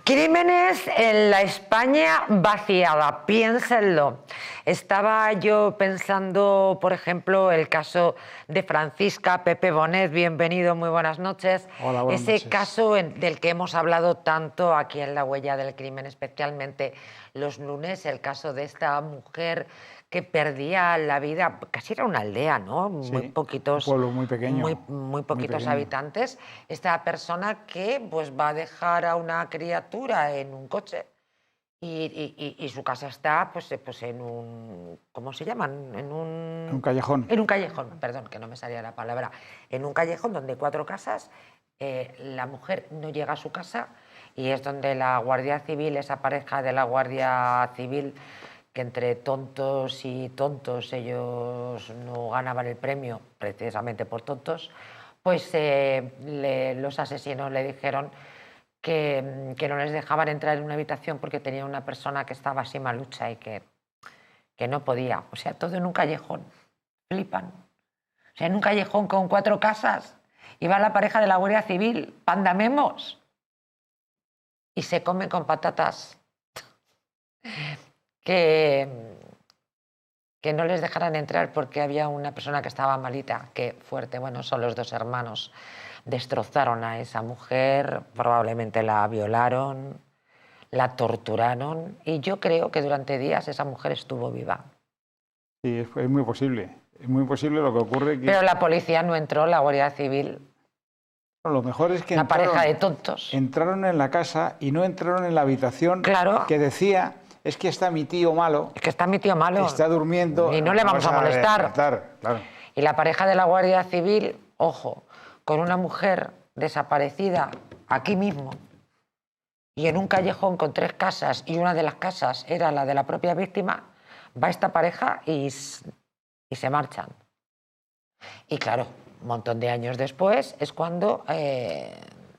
Crímenes en la España vaciada, piénsenlo. Estaba yo pensando, por ejemplo, el caso de Francisca Pepe Bonet, bienvenido, muy buenas noches. Hola, buenas noches. Ese caso del que hemos hablado tanto aquí en La Huella del Crimen, especialmente los lunes, el caso de esta mujer que perdía la vida, casi era una aldea, ¿no? Sí, Muy poquitos, un pueblo muy pequeño. Muy poquitos habitantes. Esta persona que pues va a dejar a una criatura en un coche y su casa está pues en un, ¿cómo se llaman? En un callejón. En un callejón, perdón, que no me salía la palabra. En un callejón donde hay 4 casas, la mujer no llega a su casa y es donde la Guardia Civil, esa pareja de la Guardia Civil, que entre tontos y tontos ellos no ganaban el premio precisamente por tontos, pues los asesinos le dijeron que no les dejaban entrar en una habitación porque tenía una persona que estaba así malucha y que no podía. O sea, todo en un callejón. Flipan. O sea, en un callejón con 4 casas y va la pareja de la Guardia Civil, pandamemos, y se come con patatas. Que no les dejaran entrar porque había una persona que estaba malita. Qué fuerte. Bueno, son los 2 hermanos. Destrozaron a esa mujer, probablemente la violaron, la torturaron y yo creo que durante días esa mujer estuvo viva. Sí, es muy posible. Es muy posible lo que ocurre. Pero la policía no entró, la Guardia Civil. Lo mejor es que una pareja de tontos. Entraron en la casa y no entraron en la habitación. Claro. Que decía, es que está mi tío malo. Es que está mi tío malo. Está durmiendo. Y no le vamos a molestar. Claro. Y la pareja de la Guardia Civil, ojo, con una mujer desaparecida aquí mismo y en un callejón con 3 casas y una de las casas era la de la propia víctima, va esta pareja y se marchan. Y claro, un montón de años después es cuando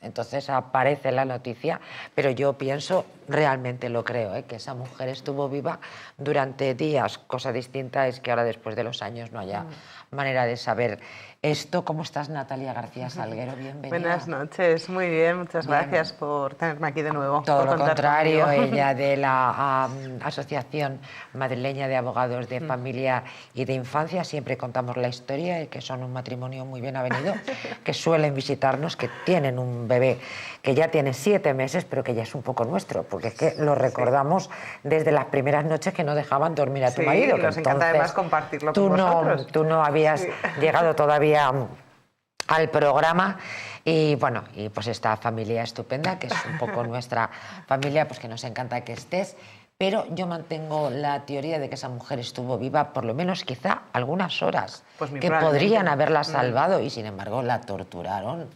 entonces aparece la noticia, pero yo pienso, realmente lo creo, que esa mujer estuvo viva durante días. Cosa distinta es que ahora después de los años no haya manera de saber esto. ¿Cómo estás, Natalia García Salguero? Bienvenida. Buenas noches, muy bien, muchas gracias por tenerme aquí de nuevo. Todo lo contrario, ella de la Asociación Madrileña de Abogados de Familia y de Infancia, siempre contamos la historia, que son un matrimonio muy bien avenido, que suelen visitarnos, que tienen un bebé que ya tiene 7 meses, pero que ya es un poco nuestro, porque es que lo recordamos desde las primeras noches que no dejaban dormir a tu marido. Sí, nos encanta además compartirlo con vosotros. Tú no habías llegado todavía al programa y bueno, y pues esta familia estupenda que es un poco nuestra familia, pues que nos encanta que estés, pero yo mantengo la teoría de que esa mujer estuvo viva por lo menos quizá algunas horas, pues que podrían haberla salvado y sin embargo la torturaron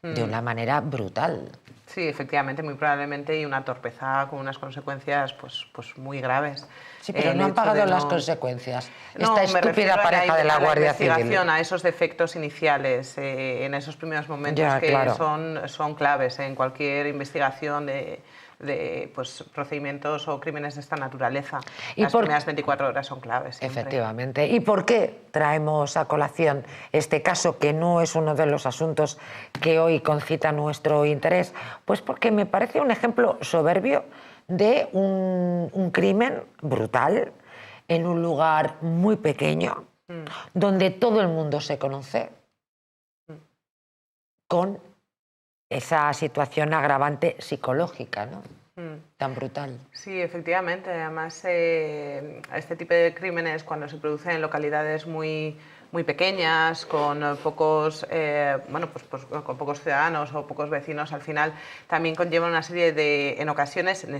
de una manera brutal. Sí, efectivamente, muy probablemente, y una torpeza con unas consecuencias pues muy graves. Sí, pero no han pagado las consecuencias. No, esta estúpida pareja de la Guardia Civil. Investigación, a esos defectos iniciales, en esos primeros momentos son claves en cualquier investigación de pues, procedimientos o crímenes de esta naturaleza. Las primeras 24 horas son claves. Siempre. Efectivamente. ¿Y por qué traemos a colación este caso, que no es uno de los asuntos que hoy concita nuestro interés? Pues porque me parece un ejemplo soberbio de un crimen brutal en un lugar muy pequeño, donde todo el mundo se conoce, con esa situación agravante psicológica, ¿no? Tan brutal. Sí, efectivamente. Además, este tipo de crímenes, cuando se producen en localidades muy muy pequeñas, con pocos, con pocos ciudadanos o pocos vecinos, al final también conlleva una serie de, en ocasiones, en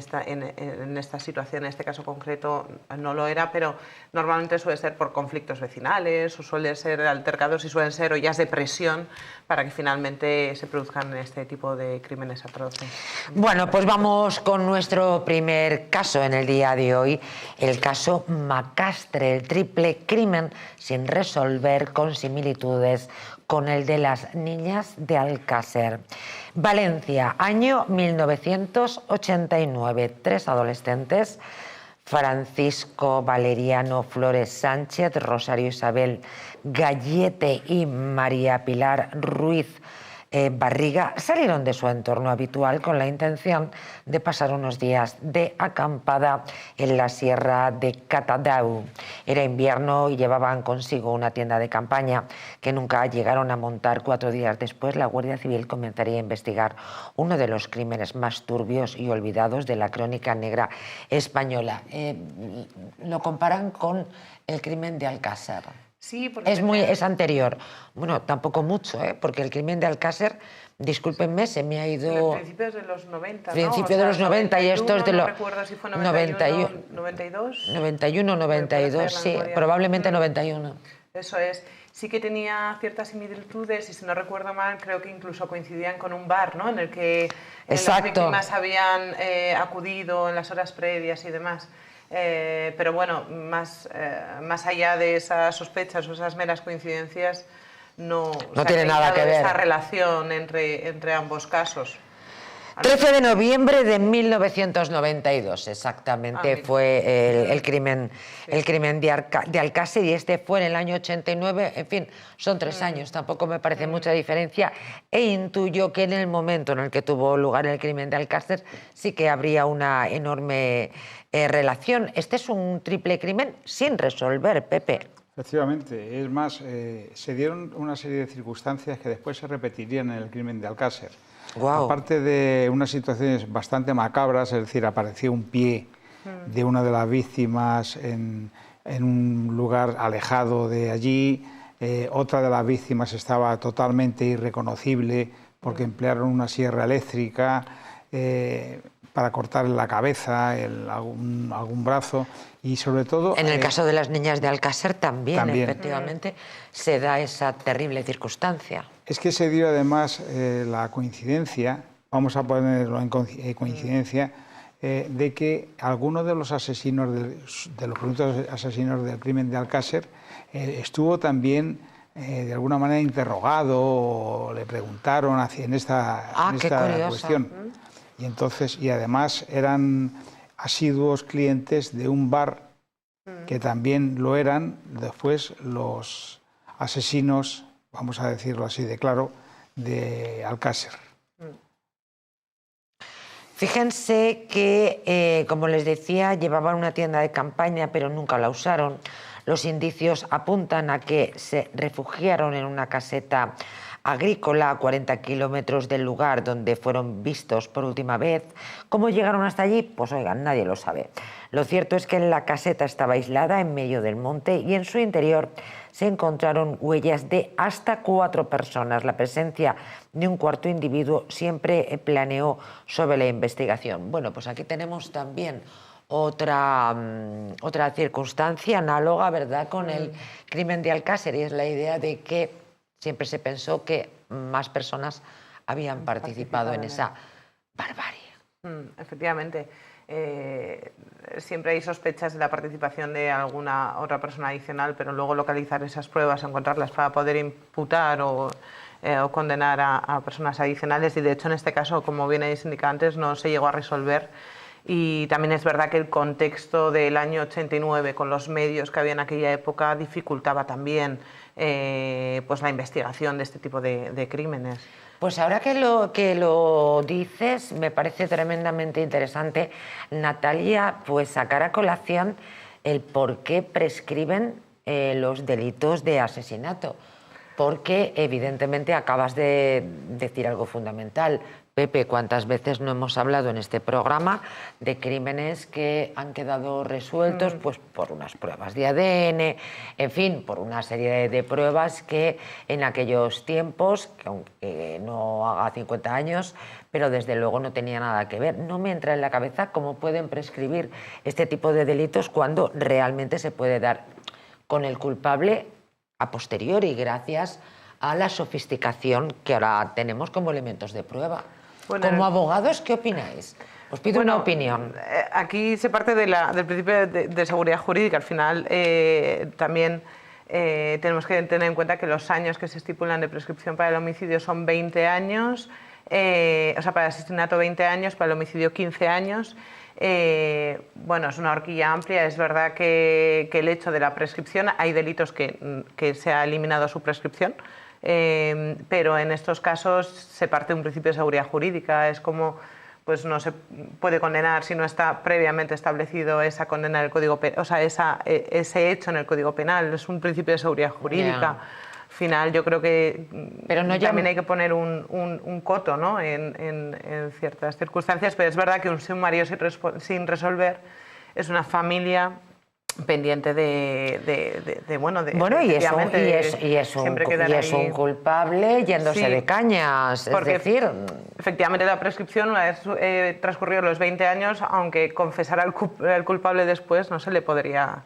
esta situación, en este caso concreto no lo era, pero normalmente suele ser por conflictos vecinales o suele ser altercados y suelen ser ollas de presión para que finalmente se produzcan este tipo de crímenes atroces. Bueno, pues vamos con nuestro primer caso en el día de hoy, el caso Macastre, el triple crimen sin resolver con similitudes con el de las niñas de Alcácer. Valencia, año 1989, 3 adolescentes, Francisco Valeriano Flores Sánchez, Rosario Isabel Gallete y María Pilar Ruiz Barriga, salieron de su entorno habitual con la intención de pasar unos días de acampada en la sierra de Catadau. Era invierno y llevaban consigo una tienda de campaña que nunca llegaron a montar. 4 días después, la Guardia Civil comenzaría a investigar uno de los crímenes más turbios y olvidados de la crónica negra española. Lo comparan con el crimen de Alcácer. Sí, porque es anterior. Bueno, tampoco mucho, porque el crimen de Alcácer, discúlpenme, se me ha ido... A principios de los 90, ¿no? Principios de los 90 y esto es de los... No recuerdo si fue 91, 92. 91, 92, sí, probablemente 91. Eso es. Sí que tenía ciertas similitudes y si no recuerdo mal, creo que incluso coincidían con un bar, ¿no? En el que las víctimas habían acudido en las horas previas y demás. Pero bueno, más allá de esas sospechas o esas meras coincidencias, no tiene nada que ver esa relación entre ambos casos. 13 de noviembre de 1992, exactamente, fue el crimen de Alcácer, y este fue en el año 89, en fin, son 3 años, tampoco me parece mucha diferencia, e intuyo que en el momento en el que tuvo lugar el crimen de Alcácer sí que habría una enorme relación. Este es un triple crimen sin resolver, Pepe. Efectivamente, es más, se dieron una serie de circunstancias que después se repetirían en el crimen de Alcácer. Wow. Aparte de unas situaciones bastante macabras, es decir, apareció un pie de una de las víctimas en un lugar alejado de allí, otra de las víctimas estaba totalmente irreconocible porque emplearon una sierra eléctrica para cortarle la cabeza, algún brazo, y sobre todo... En el caso de las niñas de Alcácer también. Efectivamente, se da esa terrible circunstancia. Es que se dio además la coincidencia, vamos a ponerlo en coincidencia, de que alguno de los asesinos, de los presuntos asesinos del crimen de Alcácer, estuvo también de alguna manera interrogado, o le preguntaron en esta cuestión. Y entonces, y además eran asiduos clientes de un bar que también lo eran después los asesinos, vamos a decirlo así de claro, de Alcácer. Fíjense que, como les decía, llevaban una tienda de campaña, pero nunca la usaron. Los indicios apuntan a que se refugiaron en una caseta agrícola a 40 kilómetros del lugar donde fueron vistos por última vez. ¿Cómo llegaron hasta allí? Pues oigan, nadie lo sabe. Lo cierto es que la caseta estaba aislada en medio del monte y en su interior se encontraron huellas de hasta 4 personas. La presencia de un cuarto individuo siempre planeó sobre la investigación. Bueno, pues aquí tenemos también otra circunstancia análoga, ¿verdad?, con el crimen de Alcácer, y es la idea de que siempre se pensó que más personas habían participado en esa barbarie. Efectivamente. Siempre hay sospechas de la participación de alguna otra persona adicional, pero luego localizar esas pruebas, encontrarlas para poder imputar o condenar a personas adicionales, y de hecho en este caso, como bien habéis indicado antes, no se llegó a resolver. Y también es verdad que el contexto del año 89, con los medios que había en aquella época, dificultaba también pues la investigación de este tipo de crímenes. Pues ahora que lo dices, me parece tremendamente interesante, Natalia, pues sacar a colación el por qué prescriben los delitos de asesinato. Porque evidentemente acabas de decir algo fundamental, Pepe, ¿cuántas veces no hemos hablado en este programa de crímenes que han quedado resueltos pues, por unas pruebas de ADN, en fin, por una serie de pruebas que en aquellos tiempos, que aunque no haga 50 años, pero desde luego no tenía nada que ver? No me entra en la cabeza cómo pueden prescribir este tipo de delitos cuando realmente se puede dar con el culpable a posteriori, gracias a la sofisticación que ahora tenemos como elementos de prueba. Bueno, como abogados, ¿qué opináis? Os pido una opinión. Aquí se parte del principio de seguridad jurídica. Al final también tenemos que tener en cuenta que los años que se estipulan de prescripción para el homicidio son 20 años, o sea, para el asesinato 20 años, para el homicidio 15 años. Bueno, es una horquilla amplia. Es verdad que el hecho de la prescripción, hay delitos que se ha eliminado su prescripción, pero en estos casos se parte de un principio de seguridad jurídica. Es como, pues no se puede condenar si no está previamente establecido esa condena en el Código Penal, o sea, ese hecho en el Código Penal. Es un principio de seguridad jurídica. Yeah. Al final yo creo que también hay que poner un coto, ¿no?, en ciertas circunstancias, pero es verdad que un sumario sin resolver es una familia pendiente y es un culpable yéndose de cañas. Porque es decir, efectivamente la prescripción, una vez transcurridos los 20 años, aunque confesara el culpable después, no se le podría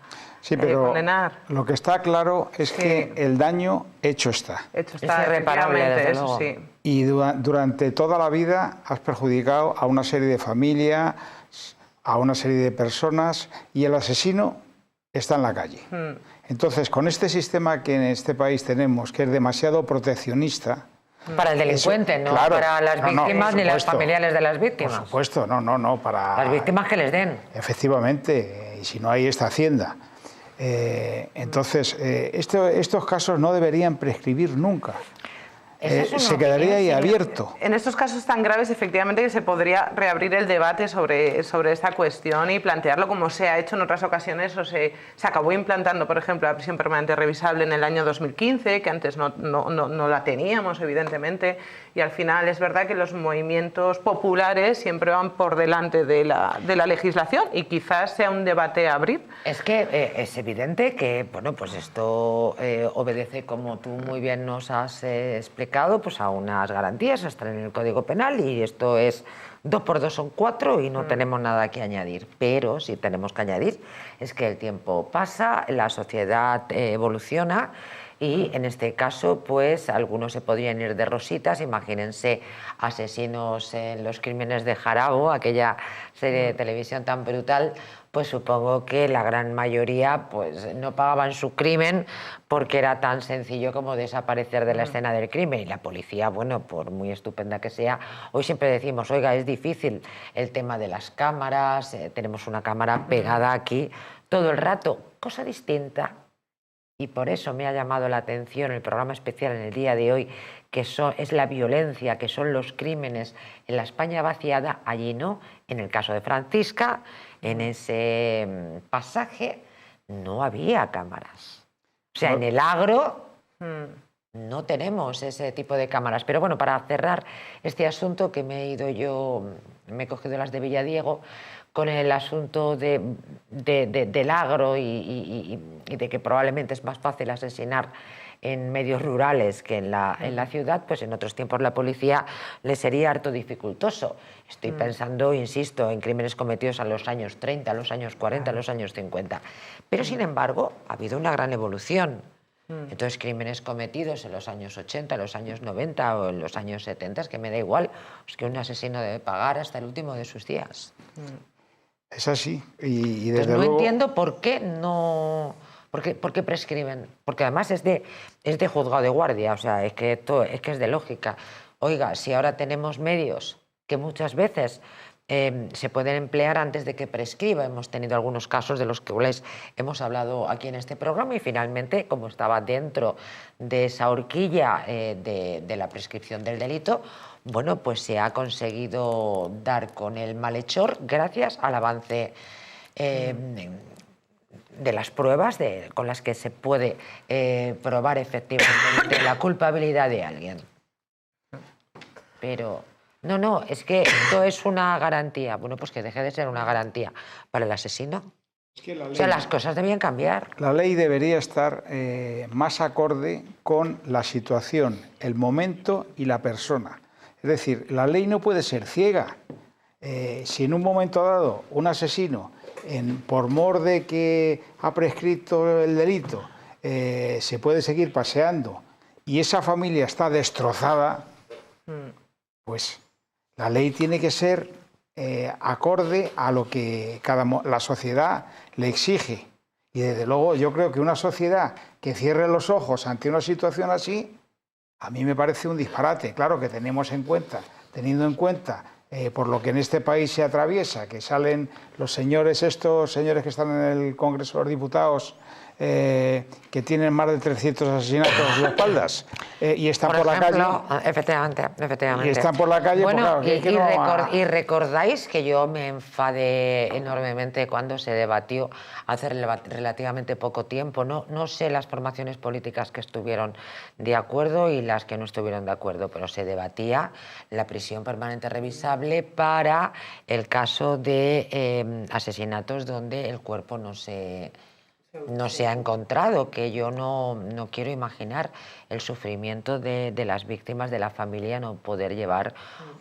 condenar. Lo que está claro es que el daño hecho está. Hecho está, es irreparable, eso sí. Y durante toda la vida has perjudicado a una serie de familias, a una serie de personas, y el asesino está en la calle. Entonces, con este sistema que en este país tenemos, que es demasiado proteccionista... Para el delincuente, no claro, para las víctimas ni las familiares de las víctimas. Por supuesto, no, para... Las víctimas que les den. Efectivamente, y si no hay esta hacienda. Entonces, estos casos no deberían prescribir nunca. Se quedaría ahí abierto. En estos casos tan graves, efectivamente, que se podría reabrir el debate sobre esta cuestión y plantearlo como se ha hecho en otras ocasiones, o se acabó implantando, por ejemplo, la prisión permanente revisable en el año 2015, que antes no la teníamos, evidentemente, y al final es verdad que los movimientos populares siempre van por delante de la legislación, y quizás sea un debate a abrir. Es que es evidente que, bueno, pues esto obedece, como tú muy bien nos has explicado, pues a unas garantías, están en el Código Penal, y esto es 2 por 2 son 4 y no tenemos nada que añadir. Pero sí tenemos que añadir es que el tiempo pasa, la sociedad evoluciona, y en este caso pues algunos se podrían ir de rositas. Imagínense Asesinos en los crímenes de Jarabo, aquella serie de televisión tan brutal. Pues supongo que la gran mayoría pues no pagaban su crimen porque era tan sencillo como desaparecer de la escena del crimen. Y la policía, bueno, por muy estupenda que sea, hoy siempre decimos, oiga, es difícil el tema de las cámaras, tenemos una cámara pegada aquí todo el rato, cosa distinta. Y por eso me ha llamado la atención el programa especial en el día de hoy, que es la violencia, que son los crímenes en la España vaciada. Allí no, en el caso de Francisca, en ese pasaje no había cámaras. O sea, en el Agro no tenemos ese tipo de cámaras. Pero bueno, para cerrar este asunto, que me he cogido las de Villadiego, con el asunto del Agro y de que probablemente es más fácil asesinar en medios rurales que en la ciudad, pues en otros tiempos la policía le sería harto dificultoso. Estoy pensando, insisto, en crímenes cometidos a los años 30, a los años 40, a los años 50. Pero sin embargo, ha habido una gran evolución. Entonces, crímenes cometidos en los años 80, en los años 90 o en los años 70, es que me da igual, es que un asesino debe pagar hasta el último de sus días. Es así. Y desde luego... no entiendo por qué no... ¿Por qué prescriben? Porque además es de juzgado de guardia, o sea, es que es de lógica. Oiga, si ahora tenemos medios que muchas veces se pueden emplear antes de que prescriba. Hemos tenido algunos casos de los que hemos hablado aquí en este programa, y finalmente, como estaba dentro de esa horquilla de la prescripción del delito, bueno, pues se ha conseguido dar con el malhechor gracias al avance de las pruebas con las que se puede probar efectivamente la culpabilidad de alguien. Pero No, no, es que esto es una garantía. Bueno, pues que deje de ser una garantía para el asesino. Es que la ley, o sea, las cosas debían cambiar. La ley debería estar más acorde con la situación, el momento y la persona. Es decir, la ley no puede ser ciega. Si en un momento dado un asesino, por mor de que ha prescrito el delito, se puede seguir paseando y esa familia está destrozada, pues la ley tiene que ser acorde a lo que la sociedad le exige. Y desde luego yo creo que una sociedad que cierre los ojos ante una situación así, a mí me parece un disparate. Claro que teniendo en cuenta por lo que en este país se atraviesa, que salen estos señores que están en el Congreso de los Diputados, que tienen más de 300 asesinatos a sus espaldas y están por la calle. Efectivamente. Y están por la calle. Bueno, pues claro, y recordáis que yo me enfadé enormemente cuando se debatió hace relativamente poco tiempo. No sé las formaciones políticas que estuvieron de acuerdo y las que no estuvieron de acuerdo, pero se debatía la prisión permanente revisable para el caso de asesinatos donde el cuerpo no se ha encontrado, que yo no quiero imaginar el sufrimiento de las víctimas, de la familia, no poder llevar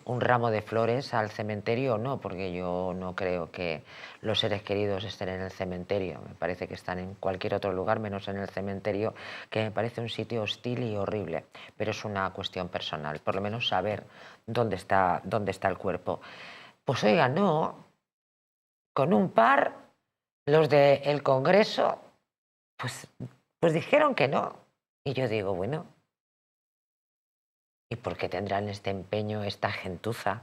un ramo de flores al cementerio, no, porque yo no creo que los seres queridos estén en el cementerio, me parece que están en cualquier otro lugar menos en el cementerio, que me parece un sitio hostil y horrible, pero es una cuestión personal, por lo menos saber dónde está el cuerpo. Pues oiga, no, con un par, los del Congreso, pues dijeron que no. Y yo digo, bueno, ¿y por qué tendrán este empeño, esta gentuza,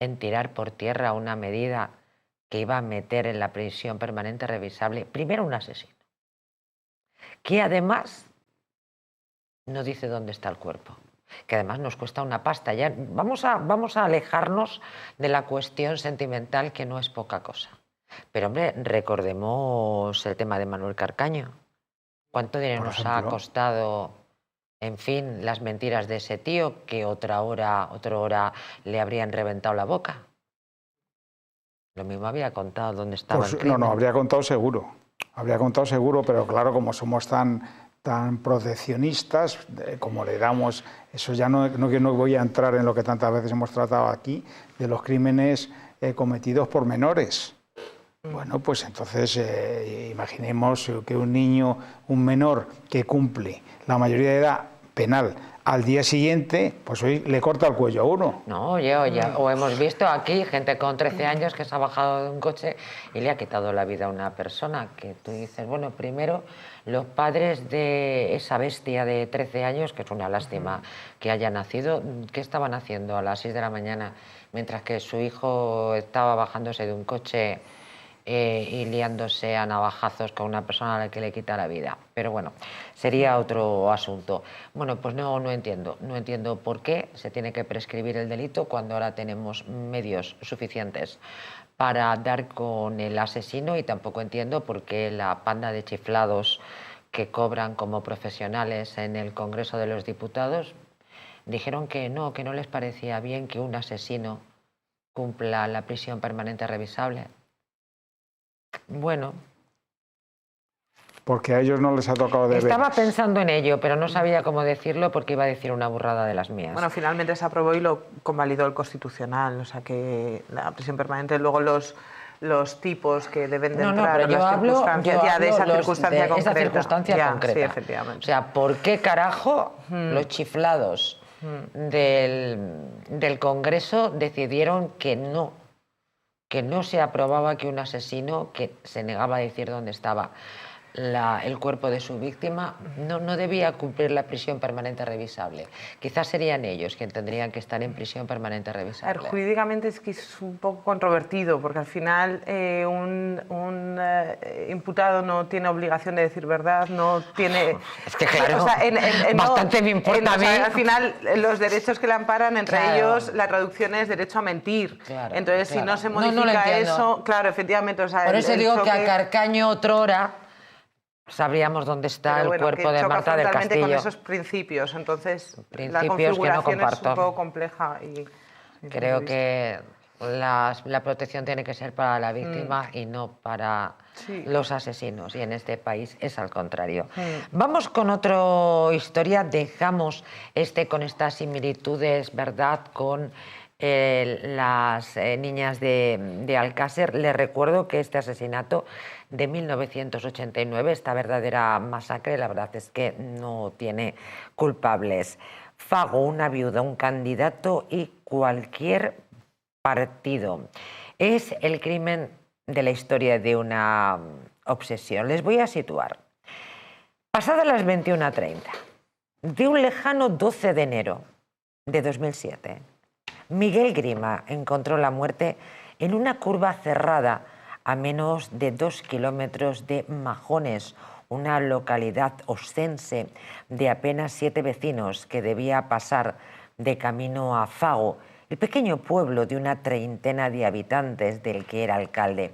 en tirar por tierra una medida que iba a meter en la prisión permanente revisable, primero un asesino, que además no dice dónde está el cuerpo, que además nos cuesta una pasta? Ya vamos a alejarnos de la cuestión sentimental, que no es poca cosa. Pero, hombre, recordemos el tema de Manuel Carcaño. ¿Cuánto dinero nos ha costado, en fin, las mentiras de ese tío, que otra hora le habrían reventado la boca? Lo mismo había contado dónde estaba el crimen. No, habría contado seguro. Habría contado seguro, pero claro, como somos tan proteccionistas, como le damos, eso ya no voy a entrar en lo que tantas veces hemos tratado aquí, de los crímenes cometidos por menores. Bueno, pues entonces imaginemos que un menor que cumple la mayoría de edad penal, al día siguiente, pues hoy le corta el cuello a uno. No, o hemos visto aquí gente con 13 años que se ha bajado de un coche y le ha quitado la vida a una persona, que tú dices, bueno, primero los padres de esa bestia de 13 años, que es una lástima que haya nacido, ¿qué estaban haciendo a las 6 de la mañana mientras que su hijo estaba bajándose de un coche y liándose a navajazos con una persona a la que le quita la vida? Pero bueno, sería otro asunto. Bueno, pues no entiendo por qué se tiene que prescribir el delito cuando ahora tenemos medios suficientes para dar con el asesino, y tampoco entiendo por qué la panda de chiflados que cobran como profesionales en el Congreso de los Diputados dijeron que no les parecía bien que un asesino cumpla la prisión permanente revisable. Bueno. Porque a ellos no les ha tocado de Estaba pensando en ello, pero no sabía cómo decirlo porque iba a decir una burrada de las mías. Bueno, finalmente se aprobó y lo convalidó el Constitucional, o sea que la prisión permanente, luego los tipos que deben de entrar, pero las circunstancias, de esa circunstancia concreta. Esa circunstancia concreta. Sí, efectivamente. O sea, ¿por qué carajo los chiflados del Congreso decidieron que no se aprobaba que un asesino que se negaba a decir dónde estaba el cuerpo de su víctima no debía cumplir la prisión permanente revisable? Quizás serían ellos quienes tendrían que estar en prisión permanente revisable. A ver, jurídicamente es que es un poco controvertido, porque al final un imputado no tiene obligación de decir verdad, no tiene... Es que claro, bastante me importa a mí. Al final los derechos que le amparan, entre ellos la traducción es derecho a mentir. Entonces, si no se modifica eso... Claro, efectivamente. Por eso digo que a Carcaño otrora sabríamos dónde está el cuerpo de Marta del Castillo. Con esos principios, entonces la configuración es un poco compleja. Creo que la protección tiene que ser para la víctima y no para los asesinos, y en este país es al contrario. Vamos con otra historia, dejamos con estas similitudes, ¿verdad?, con las niñas de Alcácer. Les recuerdo que este asesinato de 1989, esta verdadera masacre, la verdad es que no tiene culpables. Fago, una viuda, un candidato y cualquier partido. Es el crimen de la historia de una obsesión. Les voy a situar. Pasadas las 21:30, de un lejano 12 de enero de 2007, Miguel Grima encontró la muerte en una curva cerrada a menos de 2 kilómetros de Majones, una localidad ostense de apenas 7 vecinos que debía pasar de camino a Fago, el pequeño pueblo de una treintena de habitantes del que era alcalde.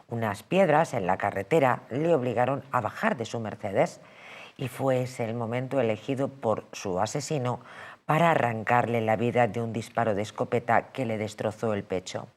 Unas piedras en la carretera le obligaron a bajar de su Mercedes y fue ese el momento elegido por su asesino para arrancarle la vida de un disparo de escopeta que le destrozó el pecho.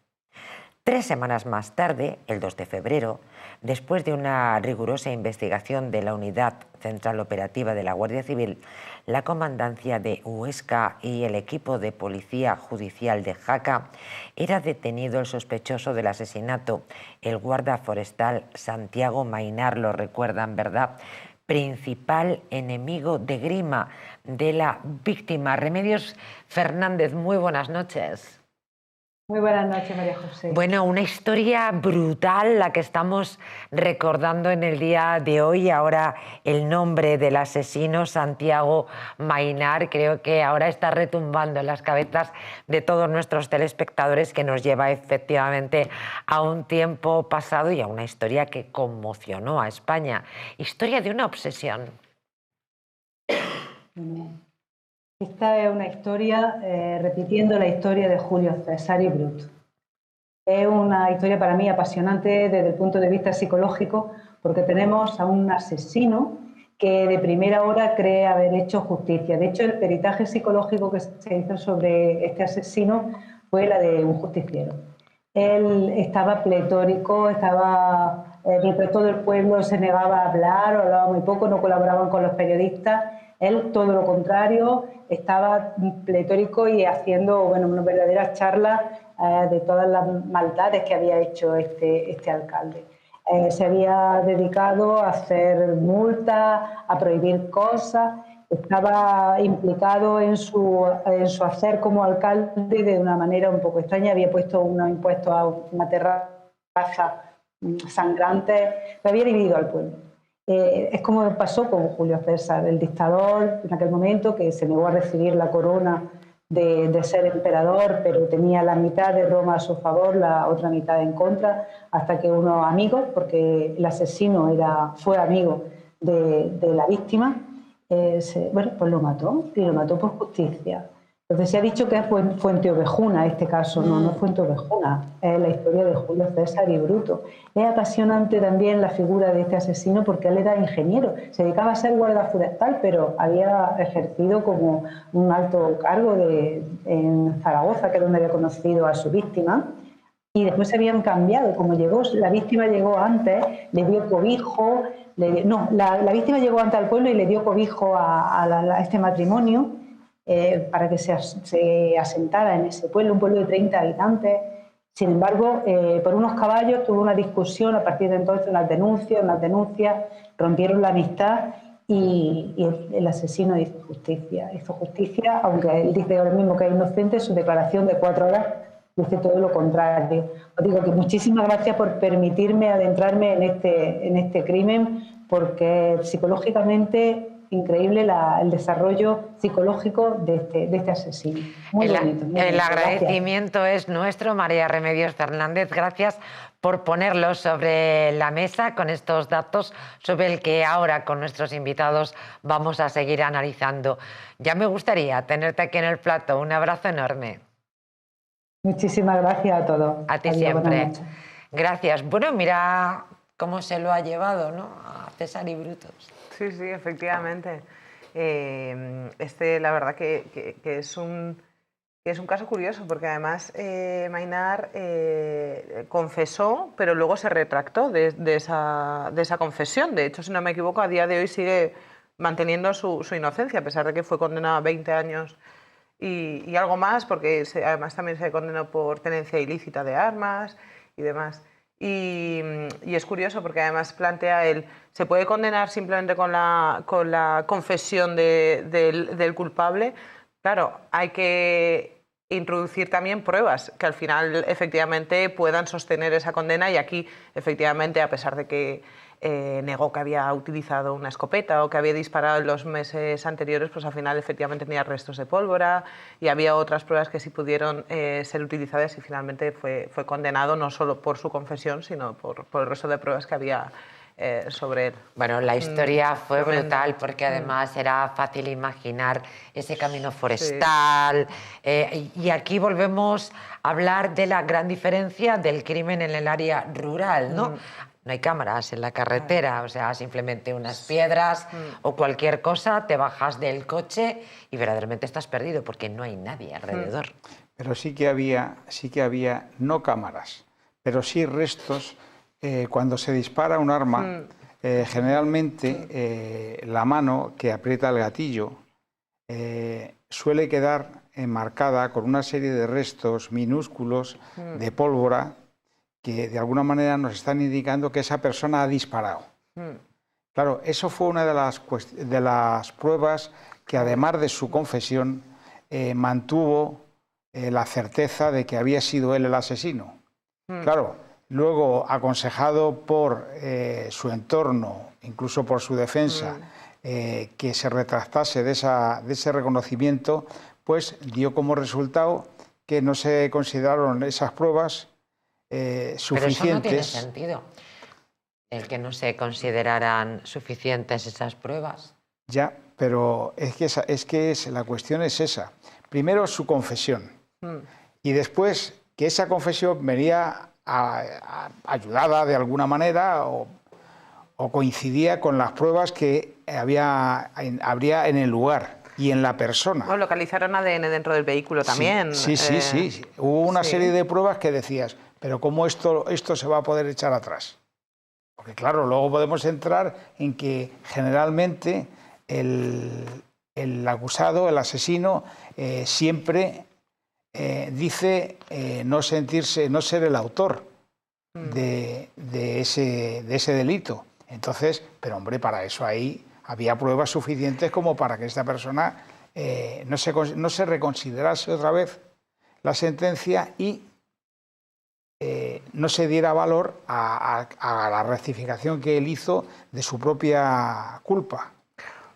3 semanas más tarde, el 2 de febrero, después de una rigurosa investigación de la Unidad Central Operativa de la Guardia Civil, la Comandancia de Huesca y el equipo de Policía Judicial de Jaca, era detenido el sospechoso del asesinato, el guarda forestal Santiago Mainar, lo recuerdan, ¿verdad?, principal enemigo de Grima, de la víctima. Remedios Fernández, muy buenas noches. Muy buenas noches, María José. Bueno, una historia brutal la que estamos recordando en el día de hoy. Ahora el nombre del asesino, Santiago Mainar, creo que ahora está retumbando en las cabezas de todos nuestros telespectadores, que nos lleva efectivamente a un tiempo pasado y a una historia que conmocionó a España. Historia de una obsesión. Esta es una historia repitiendo la historia de Julio César y Bruto. Es una historia para mí apasionante desde el punto de vista psicológico, porque tenemos a un asesino que de primera hora cree haber hecho justicia. De hecho, el peritaje psicológico que se hizo sobre este asesino fue la de un justiciero. Él estaba pletórico, mientras todo el pueblo se negaba a hablar, o hablaba muy poco, no colaboraban con los periodistas. Él, todo lo contrario, estaba pletórico y haciendo unas verdaderas charlas de todas las maldades que había hecho este alcalde. Se había dedicado a hacer multas, a prohibir cosas, estaba implicado en su hacer como alcalde de una manera un poco extraña. Había puesto unos impuestos a una terraza sangrante, lo había dividido al pueblo. Es como pasó con Julio César, el dictador en aquel momento, que se negó a recibir la corona de ser emperador, pero tenía la mitad de Roma a su favor, la otra mitad en contra, hasta que unos amigos, porque el asesino fue amigo de la víctima, pues lo mató, y lo mató por justicia. Entonces se ha dicho que es Fuenteovejuna este caso, no es Fuenteovejuna, es la historia de Julio César y Bruto. Es apasionante también la figura de este asesino porque él era ingeniero, se dedicaba a ser guarda forestal, pero había ejercido como un alto cargo en Zaragoza, que es donde había conocido a su víctima, y después se habían cambiado. Como la víctima llegó antes, le dio cobijo, la víctima llegó antes al pueblo y le dio cobijo a este matrimonio, para que se asentara en ese pueblo, un pueblo de 30 habitantes. Sin embargo, por unos caballos tuvo una discusión, a partir de entonces unas denuncias, rompieron la amistad y el asesino hizo justicia, aunque él dice ahora mismo que es inocente. Su declaración de 4 horas dice todo lo contrario. Os digo que muchísimas gracias por permitirme adentrarme en este crimen, porque psicológicamente increíble el desarrollo psicológico de este asesino. Muy bonito. El agradecimiento es nuestro, María Remedios Fernández. Gracias por ponerlo sobre la mesa con estos datos sobre el que ahora con nuestros invitados vamos a seguir analizando. Ya me gustaría tenerte aquí en el plato. Un abrazo enorme. Muchísimas gracias a todos. A ti siempre. Gracias. Bueno, mira cómo se lo ha llevado, ¿no?, a César y Brutus. Sí, sí, efectivamente. La verdad que es un caso curioso, porque además Maynard confesó, pero luego se retractó de esa confesión. De hecho, si no me equivoco, a día de hoy sigue manteniendo su inocencia, a pesar de que fue condenado a 20 años y algo más, porque además también se condenó por tenencia ilícita de armas y demás. Y es curioso porque además plantea ¿se puede condenar simplemente con la confesión del culpable? Claro, hay que introducir también pruebas que al final efectivamente puedan sostener esa condena, y aquí efectivamente, a pesar de que negó que había utilizado una escopeta o que había disparado en los meses anteriores, pues al final efectivamente tenía restos de pólvora y había otras pruebas que sí pudieron ser utilizadas, y finalmente fue condenado no solo por su confesión, sino por el resto de pruebas que había sobre él. Bueno, la historia fue brutal, porque además era fácil imaginar ese camino forestal. Sí. Y aquí volvemos a hablar de la gran diferencia del crimen en el área rural, ¿no? No hay cámaras en la carretera, o sea, simplemente unas piedras o cualquier cosa, te bajas del coche y verdaderamente estás perdido porque no hay nadie alrededor. Pero sí que había no cámaras, pero sí restos. Cuando se dispara un arma, generalmente la mano que aprieta el gatillo suele quedar enmarcada con una serie de restos minúsculos de pólvora que de alguna manera nos están indicando que esa persona ha disparado. Claro, eso fue una de las pruebas que, además de su confesión, mantuvo la certeza de que había sido él el asesino. Claro, luego, aconsejado por su entorno, incluso por su defensa, que se retractase de ese reconocimiento, pues dio como resultado que no se consideraron esas pruebas suficientes. Pero eso no tiene sentido, el que no se consideraran suficientes esas pruebas. Ya, pero la cuestión es esa. Primero, su confesión. Y después, que esa confesión venía ayudada de alguna manera o coincidía con las pruebas que habría en el lugar y en la persona. Bueno, localizaron ADN dentro del vehículo también. Sí. Hubo una serie de pruebas que decías, pero ¿cómo esto se va a poder echar atrás? Porque claro, luego podemos entrar en que generalmente el acusado, el asesino, siempre dice no ser el autor de ese delito. Entonces, pero hombre, para eso ahí había pruebas suficientes como para que esta persona no se reconsiderase otra vez la sentencia y no se diera valor a la rectificación que él hizo de su propia culpa.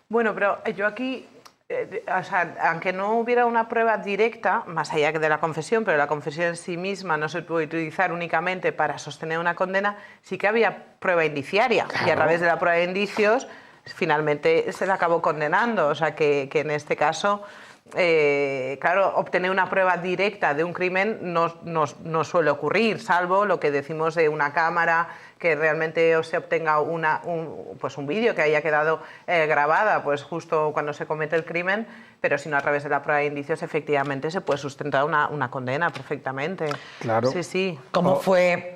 Bueno, pero yo aquí, o sea, aunque no hubiera una prueba directa, más allá de la confesión, pero la confesión en sí misma no se puede utilizar únicamente para sostener una condena, sí que había prueba indiciaria. Claro. Y a través de la prueba de indicios finalmente se le acabó condenando. O sea, que en este caso, claro, obtener una prueba directa de un crimen no suele ocurrir, salvo lo que decimos de una cámara, que realmente se obtenga un vídeo que haya quedado grabada pues justo cuando se comete el crimen, pero si no, a través de la prueba de indicios efectivamente se puede sustentar una condena perfectamente. Claro. Sí. ¿Cómo fue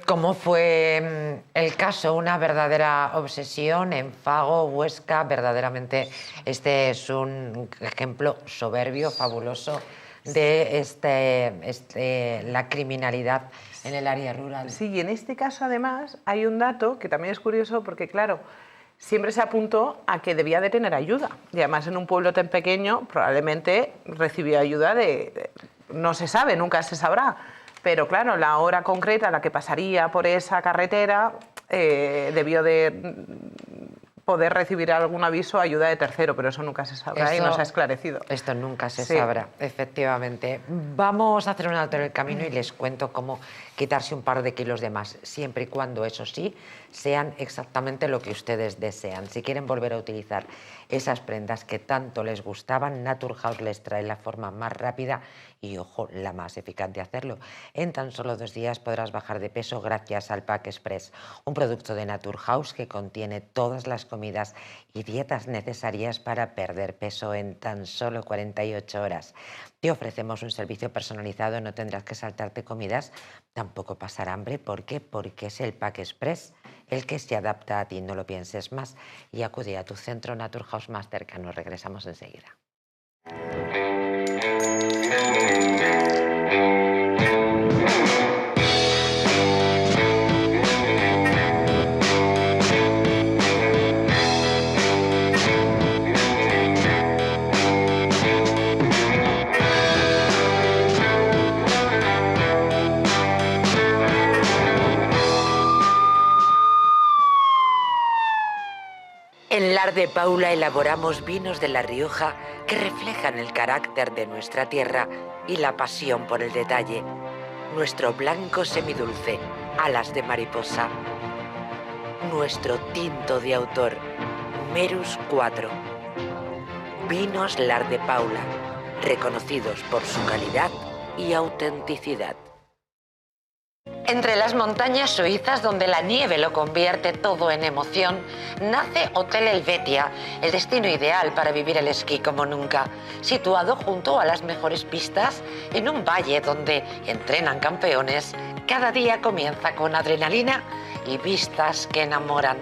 el caso? Una verdadera obsesión en Fago, Huesca. Verdaderamente este es un ejemplo soberbio, fabuloso de la criminalidad en el área rural. Sí, y en este caso además hay un dato que también es curioso porque, claro, siempre se apuntó a que debía de tener ayuda. Y además en un pueblo tan pequeño probablemente recibió ayuda no se sabe, nunca se sabrá. Pero claro, la hora concreta a la que pasaría por esa carretera debió de poder recibir algún aviso o ayuda de tercero, pero eso nunca se sabrá y no se ha esclarecido. Esto nunca se sabrá, efectivamente. Vamos a hacer un alto en el camino y les cuento cómo quitarse un par de kilos de más, siempre y cuando, eso sí, sean exactamente lo que ustedes desean. Si quieren volver a utilizar esas prendas que tanto les gustaban, Naturhaus les trae la forma más rápida y, ojo, la más eficaz de hacerlo. En tan solo 2 días podrás bajar de peso gracias al Pack Express, un producto de Naturhaus que contiene todas las comidas y dietas necesarias para perder peso en tan solo 48 horas. Te ofrecemos un servicio personalizado, no tendrás que saltarte comidas, tampoco pasar hambre. ¿Por qué? Porque es el Pack Express el que se adapta a ti, no lo pienses más, y acude a tu centro Naturhaus más cercano. Regresamos enseguida. En Lar de Paula elaboramos vinos de La Rioja que reflejan el carácter de nuestra tierra y la pasión por el detalle. Nuestro blanco semidulce, Alas de Mariposa. Nuestro tinto de autor, Merus 4. Vinos Lar de Paula, reconocidos por su calidad y autenticidad. Entre las montañas suizas, donde la nieve lo convierte todo en emoción, nace Hotel Helvetia, el destino ideal para vivir el esquí como nunca. Situado junto a las mejores pistas, en un valle donde entrenan campeones, cada día comienza con adrenalina y vistas que enamoran.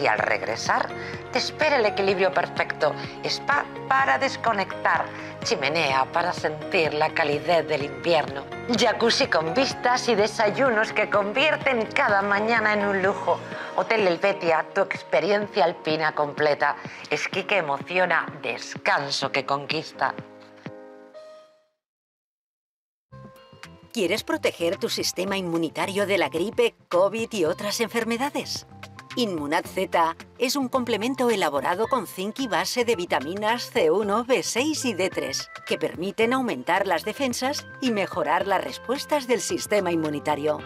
Y al regresar, te espera el equilibrio perfecto, spa para desconectar, chimenea para sentir la calidez del invierno, jacuzzi con vistas y desayunos que convierten cada mañana en un lujo. Hotel Helvetia, tu experiencia alpina completa, esquí que emociona, descanso que conquista. ¿Quieres proteger tu sistema inmunitario de la gripe, COVID y otras enfermedades? Inmunad Z es un complemento elaborado con zinc y base de vitaminas C1, B6 y D3 que permiten aumentar las defensas y mejorar las respuestas del sistema inmunitario.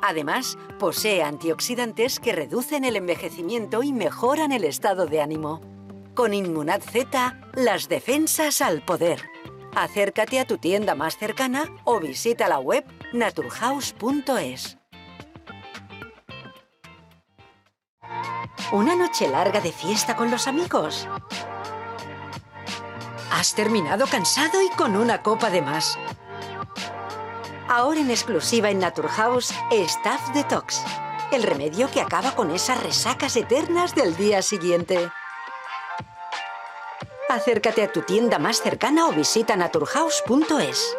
Además, posee antioxidantes que reducen el envejecimiento y mejoran el estado de ánimo. Con Inmunad Z, las defensas al poder. Acércate a tu tienda más cercana o visita la web naturhaus.es. ¿Una noche larga de fiesta con los amigos? ¿Has terminado cansado y con una copa de más? Ahora en exclusiva en Naturhaus, Staff Detox, el remedio que acaba con esas resacas eternas del día siguiente. Acércate a tu tienda más cercana o visita naturhaus.es.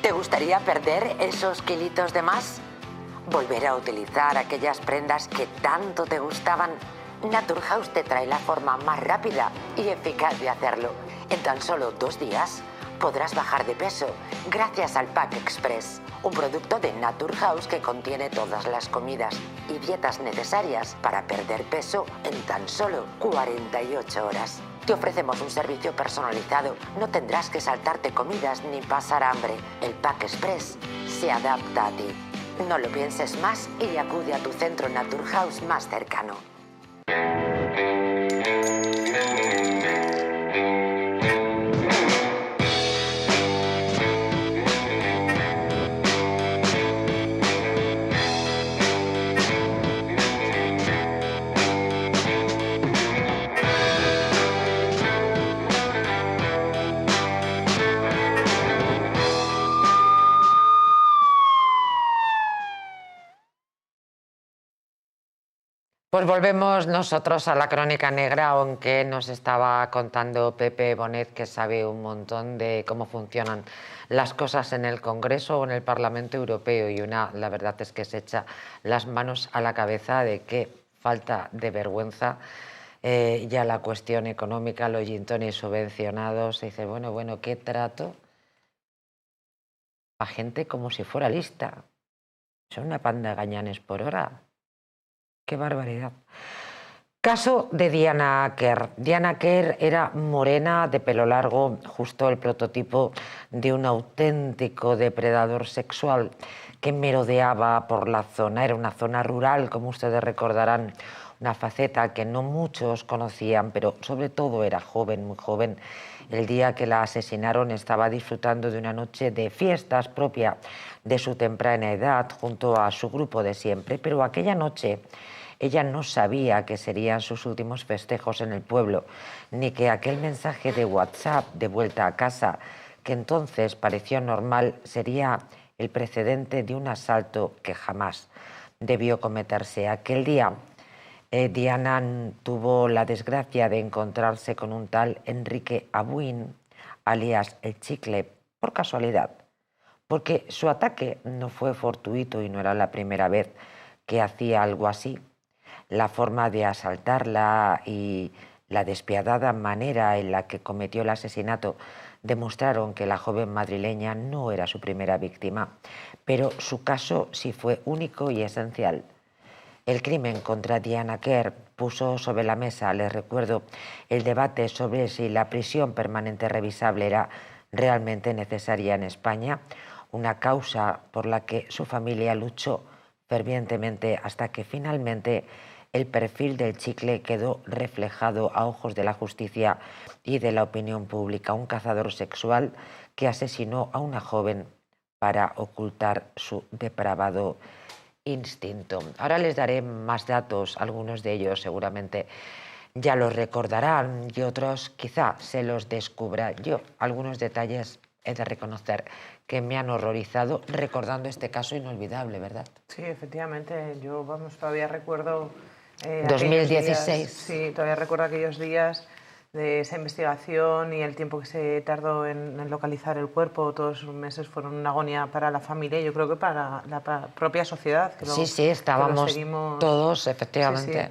¿Te gustaría perder esos kilitos de más? ¿Volver a utilizar aquellas prendas que tanto te gustaban? Naturhaus te trae la forma más rápida y eficaz de hacerlo. En tan solo 2 días podrás bajar de peso gracias al Pack Express, un producto de Naturhaus que contiene todas las comidas y dietas necesarias para perder peso en tan solo 48 horas. Te ofrecemos un servicio personalizado, no tendrás que saltarte comidas ni pasar hambre. El Pack Express se adapta a ti. No lo pienses más y acude a tu centro Naturhaus más cercano. Pues volvemos nosotros a la crónica negra, aunque nos estaba contando Pepe Bonet, que sabe un montón de cómo funcionan las cosas en el Congreso o en el Parlamento Europeo, y la verdad es que se echa las manos a la cabeza de qué falta de vergüenza. Ya la cuestión económica, los gin-tonics subvencionados, se dice, bueno, ¿qué trato? A gente como si fuera lista. Son una panda de gañanes por hora. ¡Qué barbaridad! Caso de Diana Kerr. Diana Kerr era morena, de pelo largo, justo el prototipo de un auténtico depredador sexual. que merodeaba por la zona. Era una zona rural, como ustedes recordarán, una faceta que no muchos conocían, pero sobre todo era joven, muy joven. El día que la asesinaron estaba disfrutando de una noche de fiestas propia de su temprana edad junto a su grupo de siempre, pero aquella noche ella no sabía que serían sus últimos festejos en el pueblo, ni que aquel mensaje de WhatsApp de vuelta a casa, que entonces pareció normal, sería el precedente de un asalto que jamás debió cometerse. Aquel día Diana tuvo la desgracia de encontrarse con un tal Enrique Abuin, alias El Chicle, por casualidad, porque su ataque no fue fortuito y no era la primera vez que hacía algo así. La forma de asaltarla y la despiadada manera en la que cometió el asesinato demostraron que la joven madrileña no era su primera víctima, pero su caso sí fue único y esencial. El crimen contra Diana Quer puso sobre la mesa, les recuerdo, el debate sobre si la prisión permanente revisable era realmente necesaria en España, una causa por la que su familia luchó fervientemente hasta que finalmente el perfil del Chicle quedó reflejado a ojos de la justicia y de la opinión pública. Un cazador sexual que asesinó a una joven para ocultar su depravado instinto. Ahora les daré más datos, algunos de ellos seguramente ya los recordarán y otros quizá se los descubra. Yo algunos detalles he de reconocer que me han horrorizado recordando este caso inolvidable, ¿verdad? Sí, efectivamente. Yo, todavía recuerdo... 2016. Sí, todavía recuerdo aquellos días de esa investigación y el tiempo que se tardó en localizar el cuerpo. Todos esos meses fueron una agonía para la familia y yo creo que para la propia sociedad. Que sí, estábamos todos, efectivamente,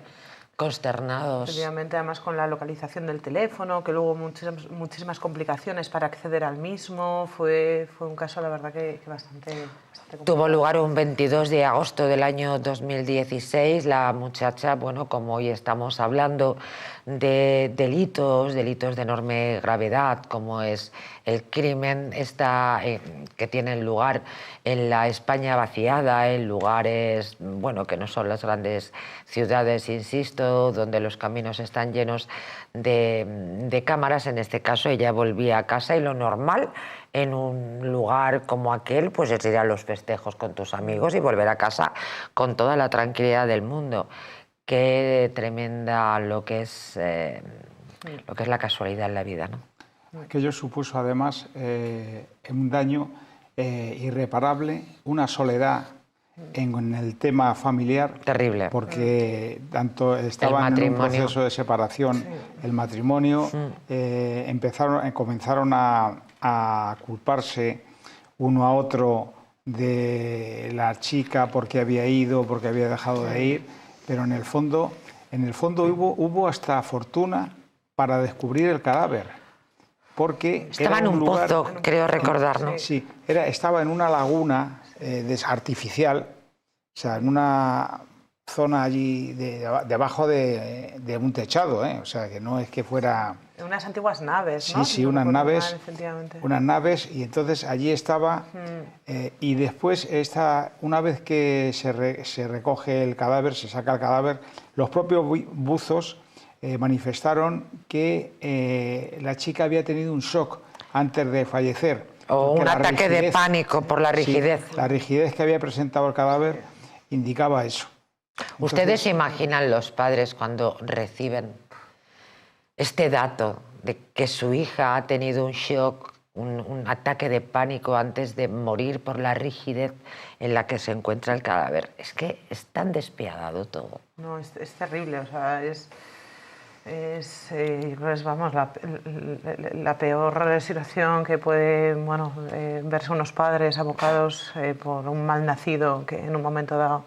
consternados. Efectivamente, además con la localización del teléfono, que luego muchísimas complicaciones para acceder al mismo. Fue un caso, la verdad, que bastante complicado. Tuvo lugar un 22 de agosto del año 2016. La muchacha, bueno, como hoy estamos hablando de delitos de enorme gravedad, como es el crimen que tiene lugar en la España vaciada, en lugares, bueno, que no son las grandes ciudades, insisto, donde los caminos están llenos de cámaras. En este caso ella volvía a casa y lo normal en un lugar como aquel pues es ir a los festejos con tus amigos y volver a casa con toda la tranquilidad del mundo. Qué tremenda lo que es la casualidad en la vida, ¿no? Aquello supuso además un daño irreparable, una soledad en el tema familiar. Terrible. Porque tanto estaban en un proceso de separación, el matrimonio, comenzaron a culparse uno a otro de la chica porque había ido, porque había dejado de ir, pero en el fondo hubo hasta fortuna para descubrir el cadáver. Porque estaba en un pozo, creo recordar, ¿no? Sí, estaba en una laguna artificial, o sea, en una zona allí debajo de un techado, o sea, que no es que fuera... Unas antiguas naves, ¿no? Sí, unas naves, y entonces allí estaba, y después, una vez que se recoge el cadáver, se saca el cadáver, los propios buzos manifestaron que la chica había tenido un shock antes de fallecer. O un ataque de pánico por la rigidez. Sí, la rigidez que había presentado el cadáver indicaba eso. ¿Ustedes se imaginan los padres cuando reciben este dato de que su hija ha tenido un shock, un ataque de pánico antes de morir por la rigidez en la que se encuentra el cadáver? Es que es tan despiadado todo. No, es terrible, o sea, es vamos, la peor situación que puede verse unos padres abocados por un mal nacido que en un momento dado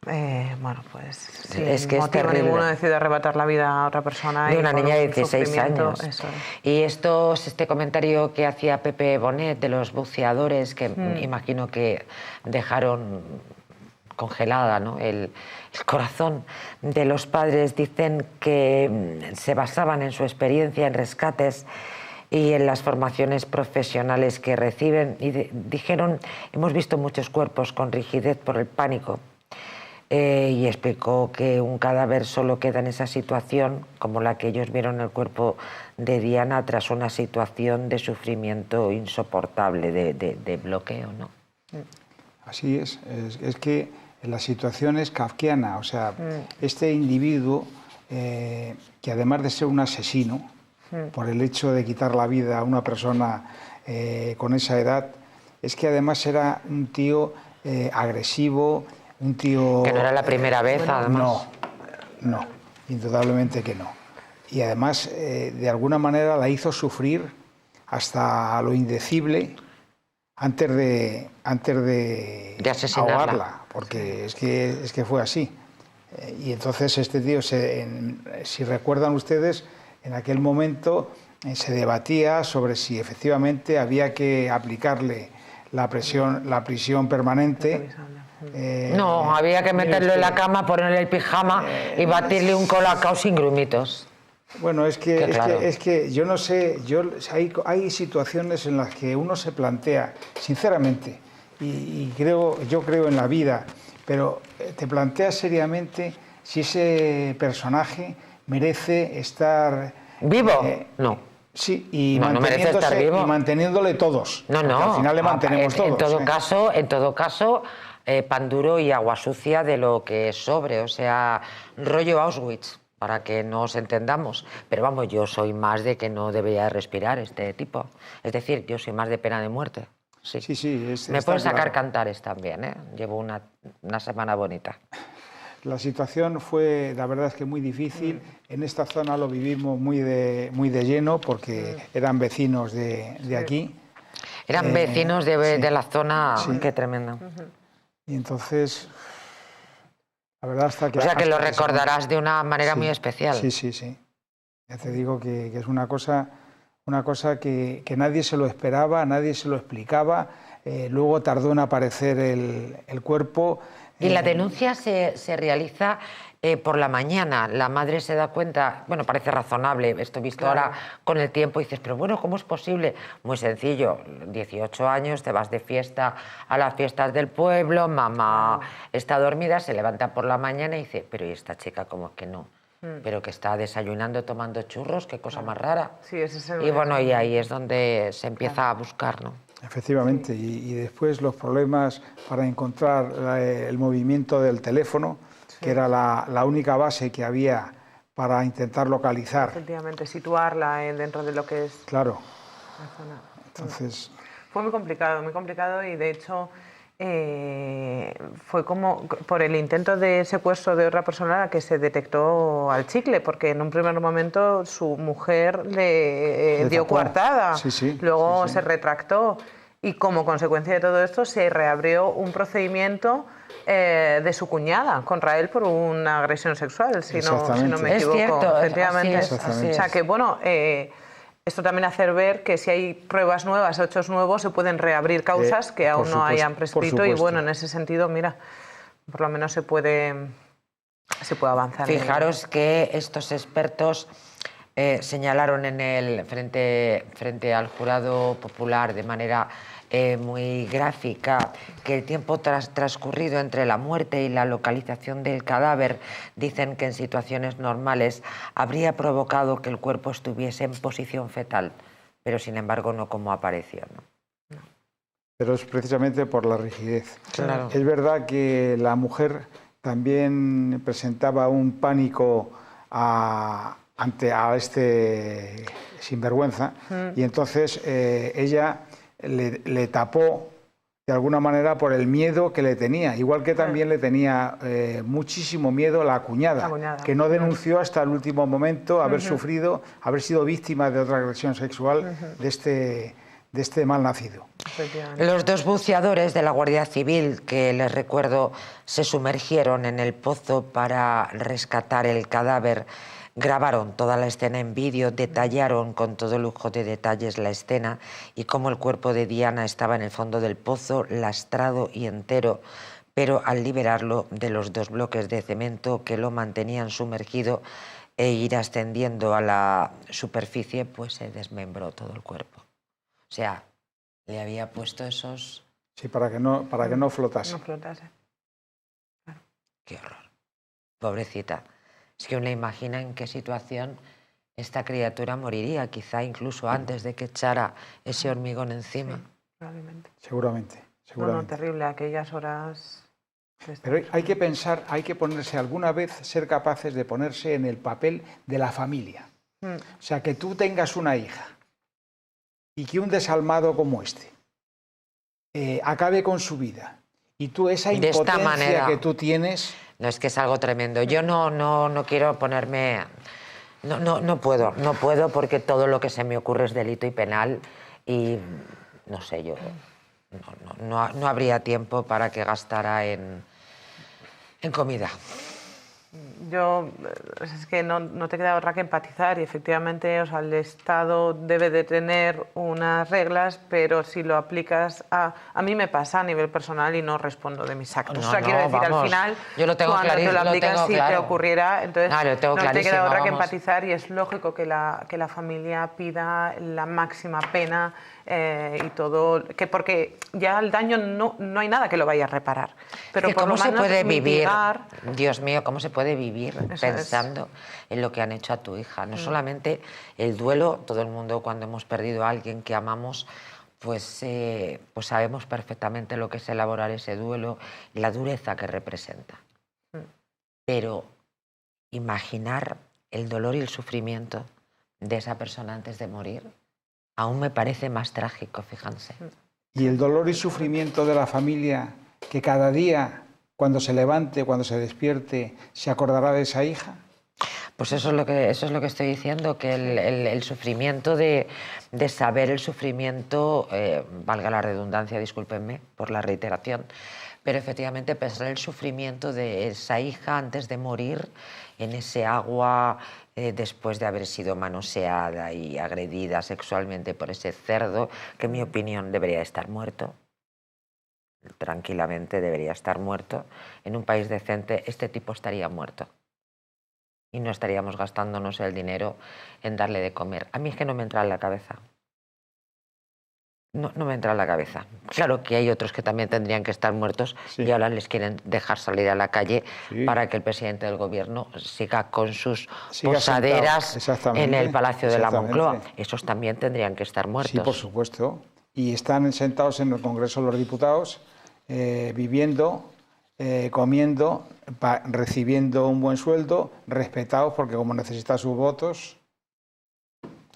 es que motivo ninguno decide arrebatar la vida a otra persona. De una niña de 16 años. Eso. Y este comentario que hacía Pepe Bonet de los buceadores, que imagino que dejaron congelada, ¿no?, el corazón de los padres, dicen que se basaban en su experiencia en rescates y en las formaciones profesionales que reciben. Y dijeron, hemos visto muchos cuerpos con rigidez por el pánico. Y explicó que un cadáver solo queda en esa situación, como la que ellos vieron en el cuerpo de Diana, tras una situación de sufrimiento insoportable, de bloqueo, ¿no? Así es que la situación es kafkiana, o sea, este individuo, que además de ser un asesino, por el hecho de quitar la vida a una persona con esa edad, es que además era un tío agresivo, un tío... Que no era la primera vez, además. No, indudablemente que no. Y además, de alguna manera la hizo sufrir hasta lo indecible antes de asesinarla. ahogarla, porque es que fue así. Y entonces este tío, si recuerdan ustedes, en aquel momento se debatía sobre si efectivamente había que aplicarle la prisión permanente. No, había que meterlo en la cama, ponerle el pijama y batirle un colacao sin grumitos. Bueno, es que yo no sé, hay situaciones en las que uno se plantea, sinceramente, y yo creo en la vida, pero te planteas seriamente si ese personaje merece estar... ¿Vivo? No. Sí, y no merece estar vivo. Y manteniéndole todos. No. Al final le mantenemos todos. En todo caso, pan duro y agua sucia de lo que es sobre, o sea, rollo Auschwitz, para que nos entendamos. Pero vamos, yo soy más de que no debería respirar este tipo. Es decir, yo soy más de pena de muerte. Sí. Me pueden sacar cantares también, ¿eh? Llevo una semana bonita. La situación fue, la verdad es que muy difícil. En esta zona lo vivimos muy de lleno porque eran vecinos de aquí. Eran vecinos de la zona, qué tremendo. Y entonces, la verdad hasta que... O sea que lo recordarás de una manera muy especial. Sí. Ya te digo que es una cosa que nadie se lo esperaba, nadie se lo explicaba. Luego tardó en aparecer el cuerpo. Y la denuncia se realiza por la mañana. La madre se da cuenta, bueno, parece razonable, esto visto ahora con el tiempo, y dices, pero bueno, ¿cómo es posible? Muy sencillo, 18 años, te vas de fiesta a las fiestas del pueblo, mamá está dormida, se levanta por la mañana y dice, pero ¿y esta chica cómo es que no? Pero que está desayunando, tomando churros, qué cosa más rara. Sí, ese es el... Y bueno, y ahí es donde se empieza a buscar, ¿no? Efectivamente, y después los problemas para encontrar el movimiento del teléfono, que era la única base que había para intentar localizar. Efectivamente, situarla dentro de lo que es... Claro. La zona. Entonces... Fue muy complicado y de hecho fue como por el intento de secuestro de otra persona a la que se detectó al chicle, porque en un primer momento su mujer le dio coartada, luego se retractó y como consecuencia de todo esto se reabrió un procedimiento de su cuñada contra él por una agresión sexual, si no me equivoco. Es cierto, efectivamente. así es. O sea que bueno... esto también hace ver que si hay pruebas nuevas, hechos nuevos, se pueden reabrir causas que aún no hayan prescrito y bueno, en ese sentido, mira, por lo menos se puede avanzar. Fijaros que estos expertos señalaron frente al jurado popular de manera muy gráfica que el tiempo transcurrido entre la muerte y la localización del cadáver, dicen que en situaciones normales habría provocado que el cuerpo estuviese en posición fetal, pero sin embargo no como apareció, ¿no? Pero es precisamente por la rigidez. Claro. Es verdad que la mujer también presentaba un pánico ante este sinvergüenza y entonces ella le tapó de alguna manera por el miedo que le tenía, igual que también le tenía muchísimo miedo a la cuñada, que no denunció hasta el último momento haber sido víctima de otra agresión sexual de este malnacido. Los dos buceadores de la Guardia Civil, que les recuerdo, se sumergieron en el pozo para rescatar el cadáver, grabaron toda la escena en vídeo, detallaron con todo lujo de detalles la escena y cómo el cuerpo de Diana estaba en el fondo del pozo, lastrado y entero, pero al liberarlo de los dos bloques de cemento que lo mantenían sumergido, e ir ascendiendo a la superficie, pues se desmembró todo el cuerpo. O sea, le había puesto esos... Sí, para que no flotase. No flotase. Claro. Qué horror. Pobrecita. Es que uno imagina en qué situación esta criatura moriría, quizá incluso antes de que echara ese hormigón encima. Sí, probablemente. Seguramente. No, terrible, aquellas horas... Pero hay que pensar, hay que ponerse alguna vez, ser capaces de ponerse en el papel de la familia. O sea, que tú tengas una hija y que un desalmado como este acabe con su vida. Y tú esa impotencia que tú tienes... No, es que es algo tremendo. Yo no quiero ponerme... No puedo porque todo lo que se me ocurre es delito y penal y no sé, yo no habría tiempo para que gastara en comida. Yo, es que no te queda otra que empatizar y efectivamente, o sea, el Estado debe de tener unas reglas, pero si lo aplicas a mí me pasa a nivel personal y no respondo de mis actos. O sea, quiero decir, al final, yo lo tengo cuando te lo aplicas, si claro. te ocurriera, entonces no te queda otra que vamos. empatizar y es lógico que la familia pida la máxima pena y todo, porque ya el daño no hay nada que lo vaya a reparar. Pero es que por ¿cómo lo menos se puede mitigar... vivir? Dios mío, ¿cómo se puede vivir pensando es. en lo que han hecho a tu hija? No solamente el duelo, todo el mundo cuando hemos perdido a alguien que amamos, pues sabemos perfectamente lo que es elaborar ese duelo, la dureza que representa. Pero imaginar el dolor y el sufrimiento de esa persona antes de morir, aún me parece más trágico, fíjense. Y el dolor y sufrimiento de la familia, que cada día, cuando se levante, cuando se despierte, se acordará de esa hija. Pues eso es lo que estoy diciendo, que el sufrimiento de saber el sufrimiento, valga la redundancia, discúlpenme por la reiteración, pero efectivamente pensar el sufrimiento de esa hija antes de morir en ese agua, después de haber sido manoseada y agredida sexualmente por ese cerdo, que en mi opinión debería estar muerto. Tranquilamente debería estar muerto. En un país decente este tipo estaría muerto. Y no estaríamos gastándonos el dinero en darle de comer. A mí es que no me entra en la cabeza. No me entra en la cabeza. Claro que hay otros que también tendrían que estar muertos y ahora les quieren dejar salir a la calle para que el presidente del gobierno siga con sus posaderas en el Palacio de la Moncloa. Esos también tendrían que estar muertos. Sí, por supuesto. Y están sentados en el Congreso de los Diputados, viviendo, comiendo, recibiendo un buen sueldo, respetados porque como necesitan sus votos,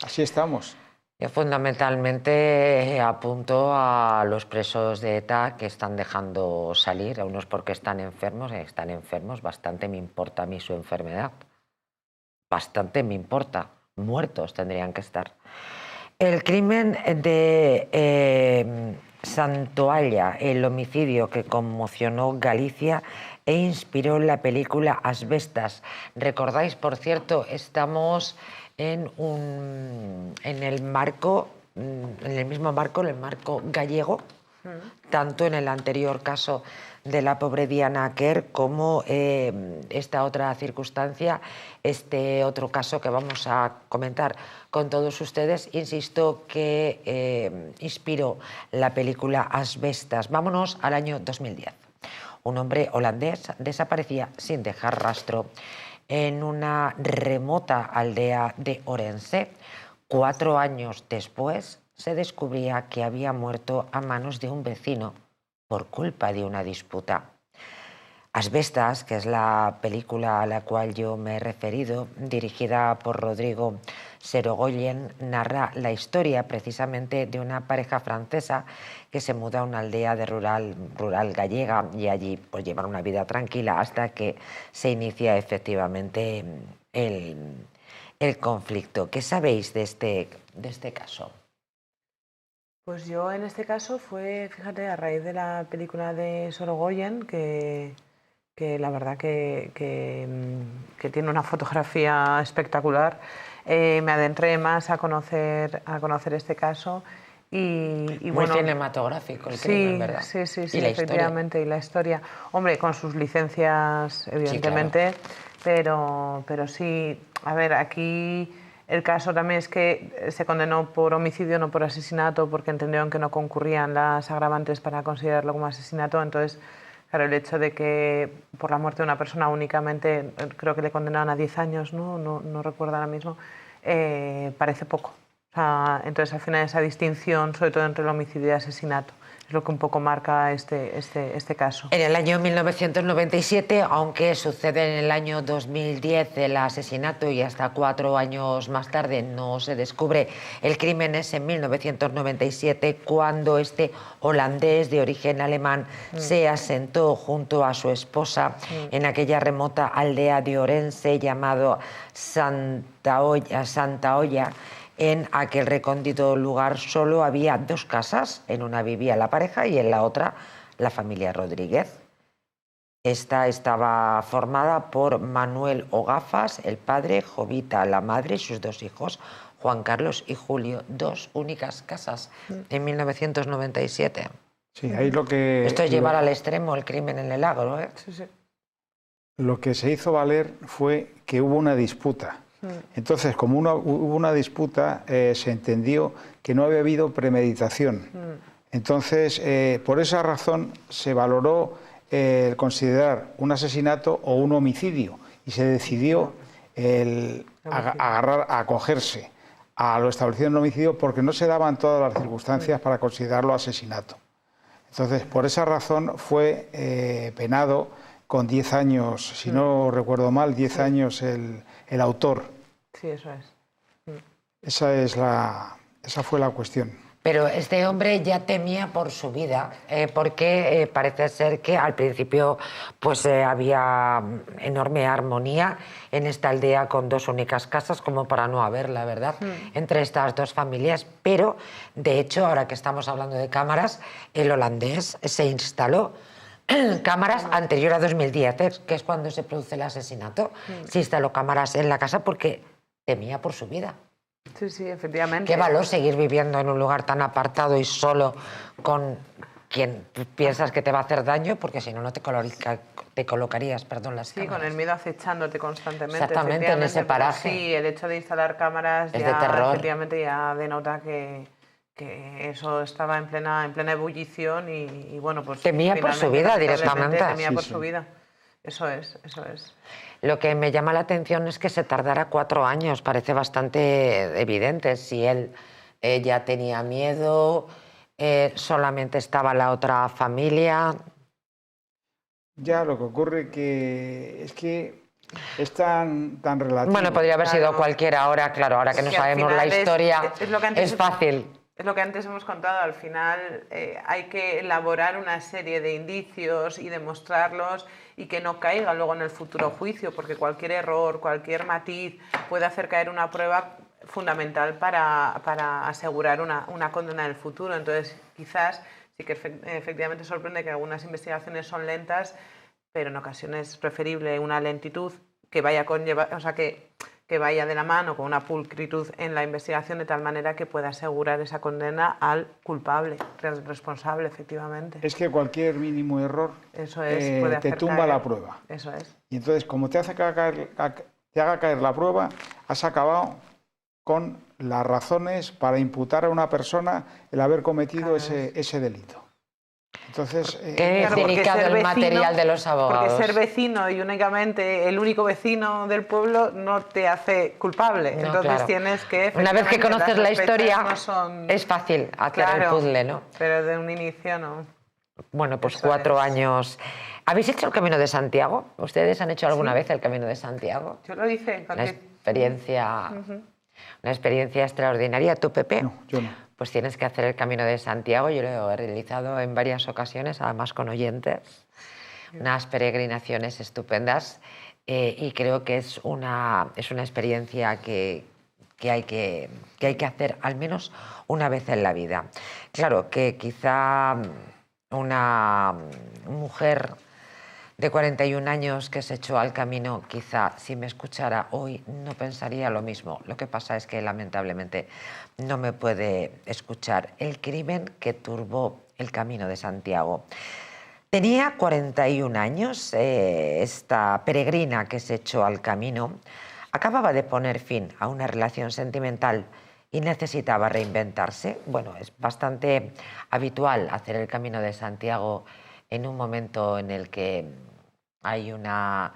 así estamos. Yo fundamentalmente apunto a los presos de ETA que están dejando salir, a unos porque están enfermos, bastante me importa a mí su enfermedad, bastante me importa, muertos tendrían que estar. El crimen de Santoalla, el homicidio que conmocionó Galicia e inspiró la película Asbestas. Recordáis, por cierto, estamos en el marco, en el mismo marco, en el marco gallego, tanto en el anterior caso de la pobre Diana Quer como esta otra circunstancia, este otro caso que vamos a comentar con todos ustedes, insisto, que inspiró la película Asbestas. Vámonos al año 2010. Un hombre holandés desaparecía sin dejar rastro en una remota aldea de Orense. 4 años después se descubría que había muerto a manos de un vecino por culpa de una disputa. Asbestas, que es la película a la cual yo me he referido, dirigida por Rodrigo Sorogoyen, narra la historia precisamente de una pareja francesa que se muda a una aldea de rural gallega y allí pues llevan una vida tranquila hasta que se inicia efectivamente el conflicto. ¿Qué sabéis de este caso? Pues yo en este caso fue, fíjate, a raíz de la película de Sorogoyen, que la verdad que tiene una fotografía espectacular, me adentré más a conocer este caso y muy bueno, cinematográfico el crimen, ¿verdad? Sí, ¿Y la efectivamente, historia? y la historia. Hombre, con sus licencias, evidentemente, sí, claro. pero sí, a ver, aquí el caso también es que se condenó por homicidio, no por asesinato, porque entendieron que no concurrían las agravantes para considerarlo como asesinato. Entonces, claro, el hecho de que por la muerte de una persona únicamente, creo que le condenaron a 10 años, no recuerdo ahora mismo, parece poco. O sea, entonces, al final, esa distinción, sobre todo entre el homicidio y el asesinato, es lo que un poco marca este caso. En el año 1997, aunque sucede en el año 2010 el asesinato y hasta 4 años más tarde no se descubre el crimen, es en 1997 cuando este holandés de origen alemán se asentó junto a su esposa en aquella remota aldea de Orense llamado Santa Olla. En aquel recóndito lugar solo había 2 casas, en una vivía la pareja y en la otra la familia Rodríguez. Esta estaba formada por Manuel Ogafas, el padre, Jovita, la madre y sus 2 hijos, Juan Carlos y Julio. 2 únicas casas en 1997. Sí, ahí lo que... Esto es llevar al extremo el crimen en el agro, ¿eh? Sí, sí. Lo que se hizo valer fue que hubo una disputa. Entonces, como hubo una disputa, se entendió que no había habido premeditación. Entonces, por esa razón se valoró considerar un asesinato o un homicidio y se decidió acogerse a lo establecido en el homicidio porque no se daban todas las circunstancias para considerarlo asesinato. Entonces, por esa razón fue penado con 10 años, si no recuerdo mal, 10 años el autor. Sí, eso es. Esa fue la cuestión. Pero este hombre ya temía por su vida, porque parece ser que al principio pues había enorme armonía en esta aldea con 2 únicas casas, como para no haberla, ¿verdad?, entre estas 2 familias. Pero, de hecho, ahora que estamos hablando de cámaras, el holandés se instaló cámaras anterior a 2010, que es cuando se produce el asesinato. Se instaló cámaras en la casa porque temía por su vida. Sí, sí, efectivamente. Qué valor seguir viviendo en un lugar tan apartado y solo con quien piensas que te va a hacer daño, porque si no, no te colocarías, las cámaras. Sí, con el miedo acechándote constantemente. Exactamente, en ese paraje. Sí, el hecho de instalar cámaras es ya, de terror. Efectivamente, ya denota que eso estaba en plena ebullición y bueno, pues... Temía por su vida directamente. Temía por su vida. Eso es. Lo que me llama la atención es que se tardara 4 años, parece bastante evidente. Si él ya tenía miedo, solamente estaba la otra familia. Ya, lo que ocurre es que es tan relativo. Bueno, podría haber sido cualquiera ahora, claro, ahora que no sabemos la historia, es fácil. Es lo que antes hemos contado, al final hay que elaborar una serie de indicios y demostrarlos y que no caiga luego en el futuro juicio, porque cualquier error, cualquier matiz puede hacer caer una prueba fundamental para asegurar una condena en el futuro. Entonces, quizás sí que efectivamente sorprende que algunas investigaciones son lentas, pero en ocasiones es preferible una lentitud que vaya que vaya de la mano con una pulcritud en la investigación de tal manera que pueda asegurar esa condena al culpable, responsable, efectivamente. Es que cualquier mínimo error puede te tumba la prueba. Eso es. Y entonces, como te haga caer la prueba, has acabado con las razones para imputar a una persona el haber cometido ese delito. Entonces, qué delicado el material de los abogados. Porque ser vecino y únicamente el único vecino del pueblo no te hace culpable. No, entonces claro. Tienes que... Una vez que conoces la historia, es fácil hacer el puzzle, ¿no? Pero de un inicio no. Bueno, pues 4 años. ¿Habéis hecho el Camino de Santiago? ¿Ustedes han hecho alguna vez el Camino de Santiago? Yo lo hice. Una experiencia extraordinaria. ¿Tú, Pepe? No, yo no. Pues tienes que hacer el Camino de Santiago. Yo lo he realizado en varias ocasiones, además con oyentes. Unas peregrinaciones estupendas y creo que es una experiencia que hay que hacer al menos una vez en la vida. Claro, que quizá una mujer de 41 años que se echó al camino, quizá si me escuchara hoy no pensaría lo mismo. Lo que pasa es que lamentablemente no me puede escuchar. El crimen que turbó el Camino de Santiago. Tenía 41 años, esta peregrina que se echó al camino acababa de poner fin a una relación sentimental y necesitaba reinventarse. Bueno, es bastante habitual hacer el Camino de Santiago en un momento en el que hay una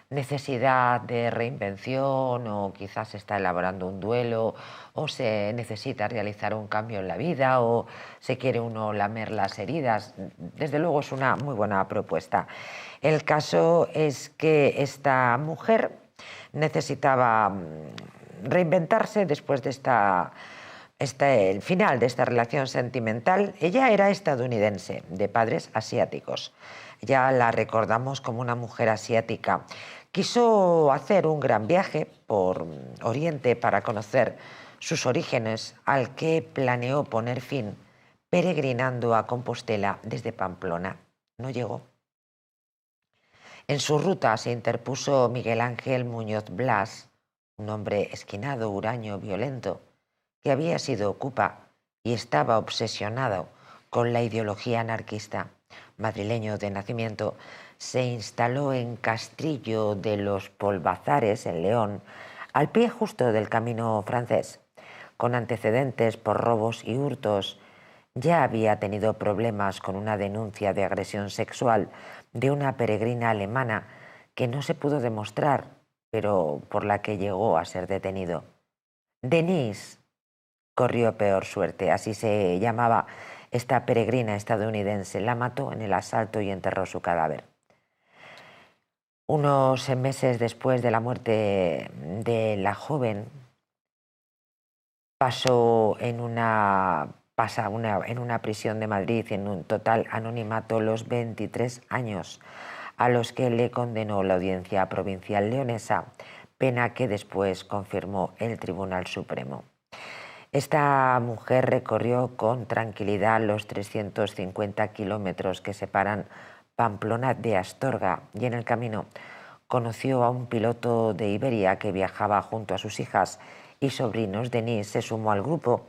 necesidad de reinvención o quizás se está elaborando un duelo o se necesita realizar un cambio en la vida o se quiere uno lamer las heridas. Desde luego es una muy buena propuesta. El caso es que esta mujer necesitaba reinventarse después de el final de esta relación sentimental. Ella era estadounidense, de padres asiáticos. Ya la recordamos como una mujer asiática. Quiso hacer un gran viaje por Oriente para conocer sus orígenes, al que planeó poner fin peregrinando a Compostela desde Pamplona. No llegó. En su ruta se interpuso Miguel Ángel Muñoz Blas, un hombre esquinado, huraño, violento, que había sido ocupa y estaba obsesionado con la ideología anarquista. Madrileño de nacimiento, se instaló en Castrillo de los Polvazares, en León, al pie justo del camino francés. Con antecedentes por robos y hurtos, ya había tenido problemas con una denuncia de agresión sexual de una peregrina alemana que no se pudo demostrar, pero por la que llegó a ser detenido. Denise corrió peor suerte, así se llamaba esta peregrina estadounidense. La mató en el asalto y enterró su cadáver. Unos meses después de la muerte de la joven, pasó en una prisión de Madrid en un total anonimato los 23 años a los que le condenó la Audiencia Provincial Leonesa, pena que después confirmó el Tribunal Supremo. Esta mujer recorrió con tranquilidad los 350 kilómetros que separan Pamplona de Astorga y en el camino conoció a un piloto de Iberia que viajaba junto a sus hijas y sobrinos. Denise se sumó al grupo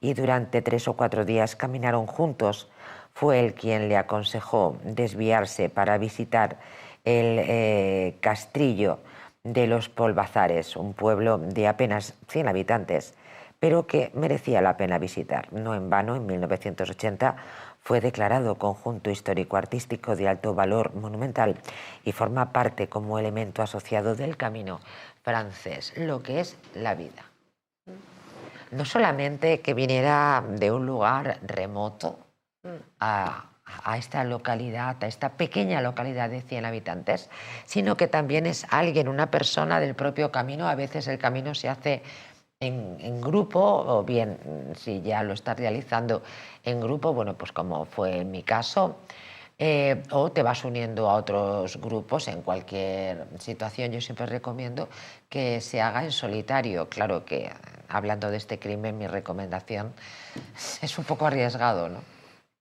y durante 3 o 4 días caminaron juntos. Fue él quien le aconsejó desviarse para visitar el Castrillo de los Polvazares, un pueblo de apenas 100 habitantes, pero que merecía la pena visitar. No en vano, en 1980 fue declarado conjunto histórico-artístico de alto valor monumental y forma parte como elemento asociado del camino francés, lo que es la vida. No solamente que viniera de un lugar remoto a esta localidad, a esta pequeña localidad de 100 habitantes, sino que también es alguien, una persona del propio camino. A veces el camino se hace en grupo, o bien si ya lo estás realizando en grupo, bueno, pues como fue en mi caso, o te vas uniendo a otros grupos en cualquier situación. Yo siempre recomiendo que se haga en solitario. Claro que, hablando de este crimen, mi recomendación es un poco arriesgado, ¿no?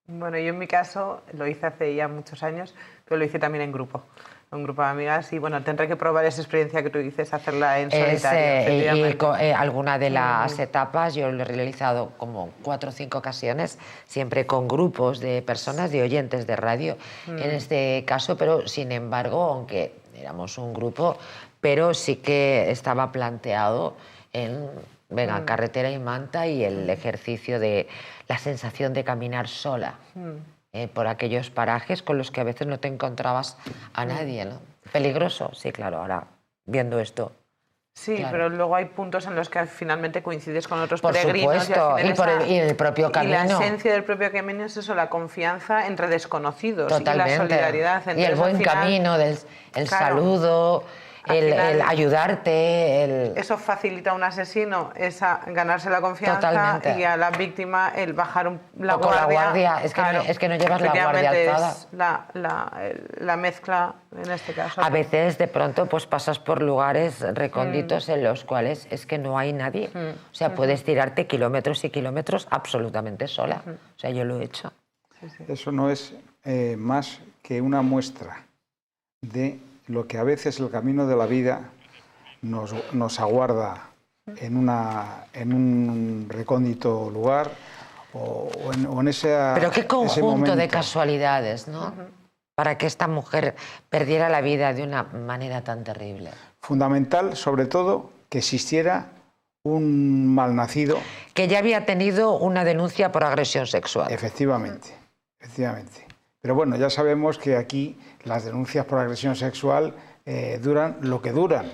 Bueno, yo en mi caso lo hice hace ya muchos años, pero lo hice también en grupo. Un grupo de amigas y bueno, tendré que probar esa experiencia que tú dices, hacerla en solitario. Alguna de las etapas yo lo he realizado como 4 o 5 ocasiones, siempre con grupos de personas, de oyentes de radio en este caso, pero sin embargo, aunque éramos un grupo, pero sí que estaba planteado en carretera y manta y el ejercicio de la sensación de caminar sola. Por aquellos parajes con los que a veces no te encontrabas a nadie, ¿no? Peligroso, sí, claro, ahora viendo esto. Sí, claro. Pero luego hay puntos en los que finalmente coincides con otros por peregrinos. Supuesto, y el propio camino. Y la esencia del propio camino es eso, la confianza entre desconocidos. Totalmente. Y la solidaridad. Entonces, y el buen camino, el claro, saludo, el ayudarte. Eso facilita a un asesino, ganarse la confianza. Totalmente. Y a la víctima el bajar la guardia. Es que, claro, es que no llevas la guardia alzada. Es la mezcla en este caso. A veces de pronto pues pasas por lugares recónditos en los cuales es que no hay nadie. O sea, puedes tirarte kilómetros y kilómetros absolutamente sola. O sea, yo lo he hecho. Eso no es más que una muestra de lo que a veces el camino de la vida nos aguarda en un recóndito lugar o en ese Pero qué conjunto momento de casualidades, ¿no? para que esta mujer perdiera la vida de una manera tan terrible? Fundamental, sobre todo, que existiera un malnacido. Que ya había tenido una denuncia por agresión sexual. Efectivamente, efectivamente. Pero bueno, ya sabemos que aquí las denuncias por agresión sexual duran lo que duran.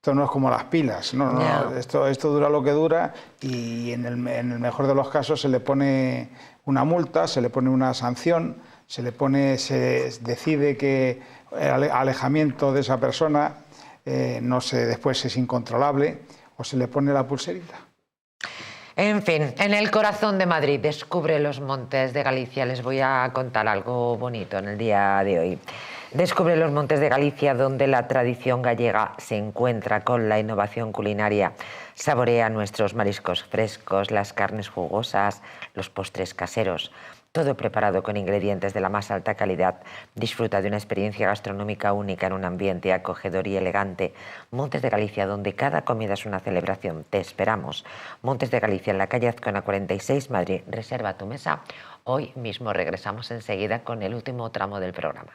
Esto no es como las pilas, no. Esto dura lo que dura y en el mejor de los casos se le pone una multa, se le pone una sanción, se decide que el alejamiento de esa persona después es incontrolable o se le pone la pulserita. En fin, en el corazón de Madrid, descubre los montes de Galicia. Les voy a contar algo bonito en el día de hoy. Descubre los montes de Galicia, donde la tradición gallega se encuentra con la innovación culinaria. Saborea nuestros mariscos frescos, las carnes jugosas, los postres caseros. Todo preparado con ingredientes de la más alta calidad. Disfruta de una experiencia gastronómica única en un ambiente acogedor y elegante. Montes de Galicia, donde cada comida es una celebración. Te esperamos. Montes de Galicia, en la calle Azcona 46, Madrid. Reserva tu mesa. Hoy mismo regresamos enseguida con el último tramo del programa.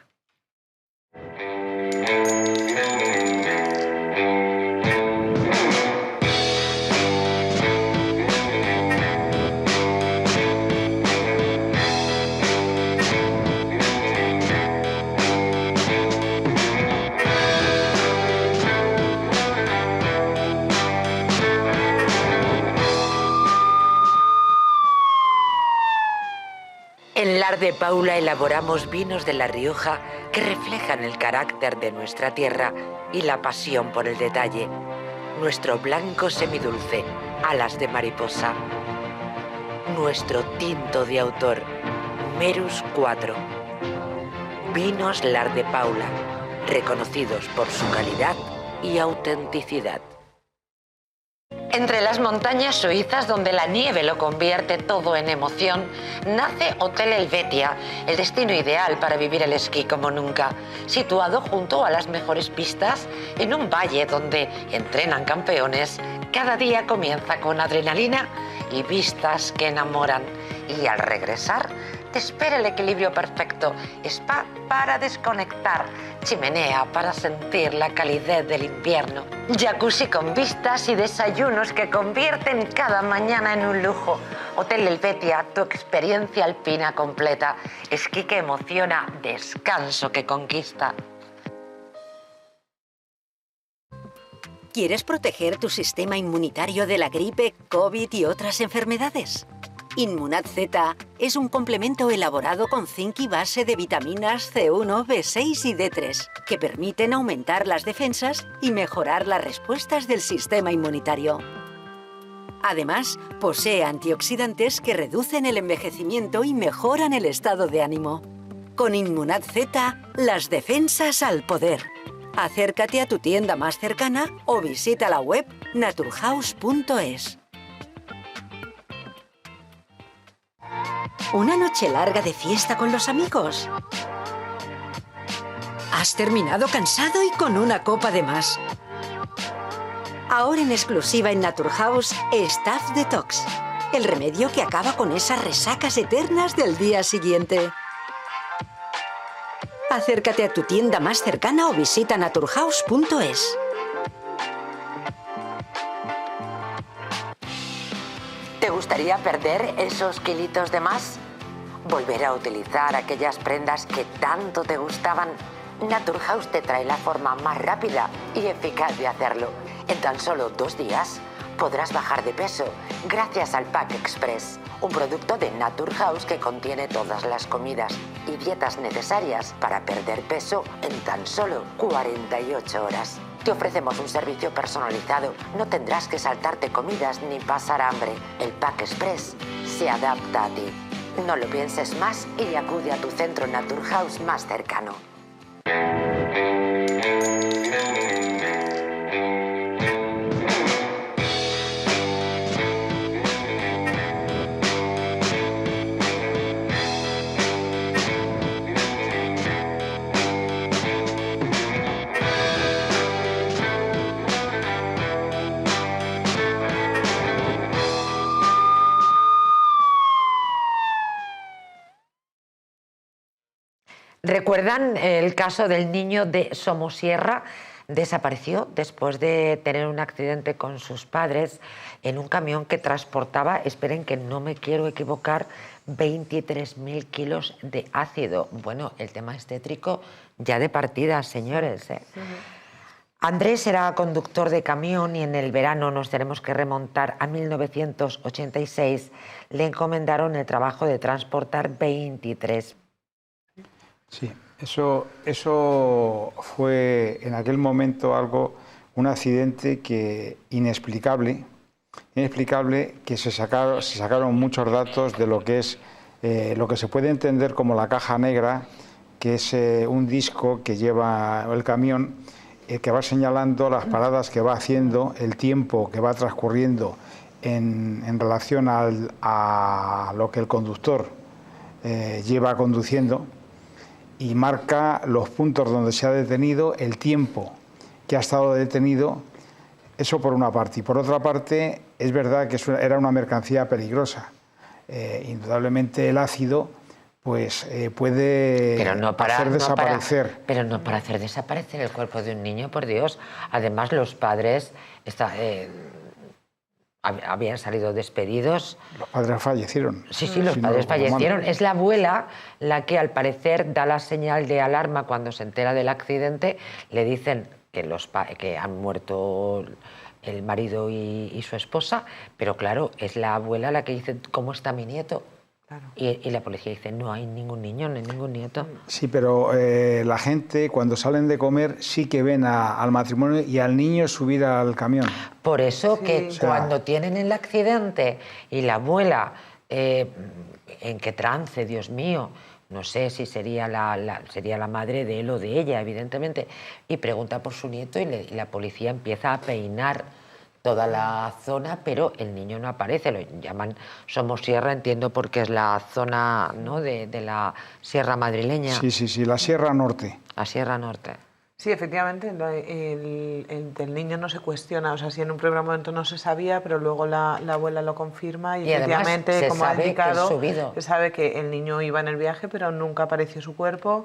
En Lar de Paula elaboramos vinos de La Rioja que reflejan el carácter de nuestra tierra y la pasión por el detalle. Nuestro blanco semidulce, alas de mariposa. Nuestro tinto de autor, Merus 4. Vinos Lar de Paula, reconocidos por su calidad y autenticidad. Entre las montañas suizas, donde la nieve lo convierte todo en emoción, nace Hotel Helvetia, el destino ideal para vivir el esquí como nunca. Situado junto a las mejores pistas, en un valle donde entrenan campeones, cada día comienza con adrenalina y vistas que enamoran. Y al regresar, te espera el equilibrio perfecto, spa para desconectar, chimenea para sentir la calidez del invierno, jacuzzi con vistas y desayunos que convierten cada mañana en un lujo. Hotel Helvetia, tu experiencia alpina completa, esquí que emociona, descanso que conquista. ¿Quieres proteger tu sistema inmunitario de la gripe, COVID y otras enfermedades? Inmunad Z es un complemento elaborado con zinc y base de vitaminas C1, B6 y D3 que permiten aumentar las defensas y mejorar las respuestas del sistema inmunitario. Además, posee antioxidantes que reducen el envejecimiento y mejoran el estado de ánimo. Con Inmunad Z, las defensas al poder. Acércate a tu tienda más cercana o visita la web naturhaus.es. ¿Una noche larga de fiesta con los amigos? ¿Has terminado cansado y con una copa de más? Ahora en exclusiva en Naturhaus, Staff Detox, el remedio que acaba con esas resacas eternas del día siguiente. Acércate a tu tienda más cercana o visita naturhaus.es. ¿Te gustaría perder esos kilitos de más? ¿Volver a utilizar aquellas prendas que tanto te gustaban? Naturhaus te trae la forma más rápida y eficaz de hacerlo. En tan solo 2 días podrás bajar de peso gracias al Pack Express, un producto de Naturhaus que contiene todas las comidas y dietas necesarias para perder peso en tan solo 48 horas. Te ofrecemos un servicio personalizado. No tendrás que saltarte comidas ni pasar hambre. El Pack Express se adapta a ti. No lo pienses más y acude a tu centro Naturhaus más cercano. ¿Recuerdan el caso del niño de Somosierra? Desapareció después de tener un accidente con sus padres en un camión que transportaba, esperen que no me quiero equivocar, 23.000 kilos de ácido. Bueno, el tema es tétrico ya de partida, señores. Andrés era conductor de camión y en el verano, nos tenemos que remontar a 1986, le encomendaron el trabajo de transportar 23. Sí, eso fue en aquel momento un accidente inexplicable, que se sacaron muchos datos de lo que es lo que se puede entender como la caja negra, que es un disco que lleva el camión, que va señalando las paradas que va haciendo, el tiempo que va transcurriendo en relación a lo que el conductor lleva conduciendo, y marca los puntos donde se ha detenido, el tiempo que ha estado detenido. Eso por una parte. Y por otra parte, es verdad que era una mercancía peligrosa. Indudablemente el ácido pues puede hacer desaparecer. Pero no para hacer desaparecer el cuerpo de un niño, por Dios. Además, los padres habían salido despedidos. Los padres fallecieron. Sí, los padres fallecieron. Es la abuela la que, al parecer, da la señal de alarma cuando se entera del accidente. Le dicen que han muerto el marido y su esposa, pero claro, es la abuela la que dice: ¿cómo está mi nieto? Claro. Y la policía dice: no hay ningún niño, no hay ningún nieto. Sí, pero la gente, cuando salen de comer, sí que ven al matrimonio y al niño subir al camión. Por eso que cuando tienen el accidente y la abuela, en qué trance, Dios mío, no sé si sería la madre de él o de ella, evidentemente, y pregunta por su nieto y la policía empieza a peinar toda la zona, pero el niño no aparece. Lo llaman Somosierra, entiendo, porque es la zona, ¿no?, de la Sierra madrileña. Sí, la Sierra Norte. La Sierra Norte. Sí, efectivamente, el del niño no se cuestiona. O sea, si en un primer momento no se sabía, pero luego la abuela lo confirma y efectivamente, como ha indicado, se sabe que el niño iba en el viaje, pero nunca apareció su cuerpo.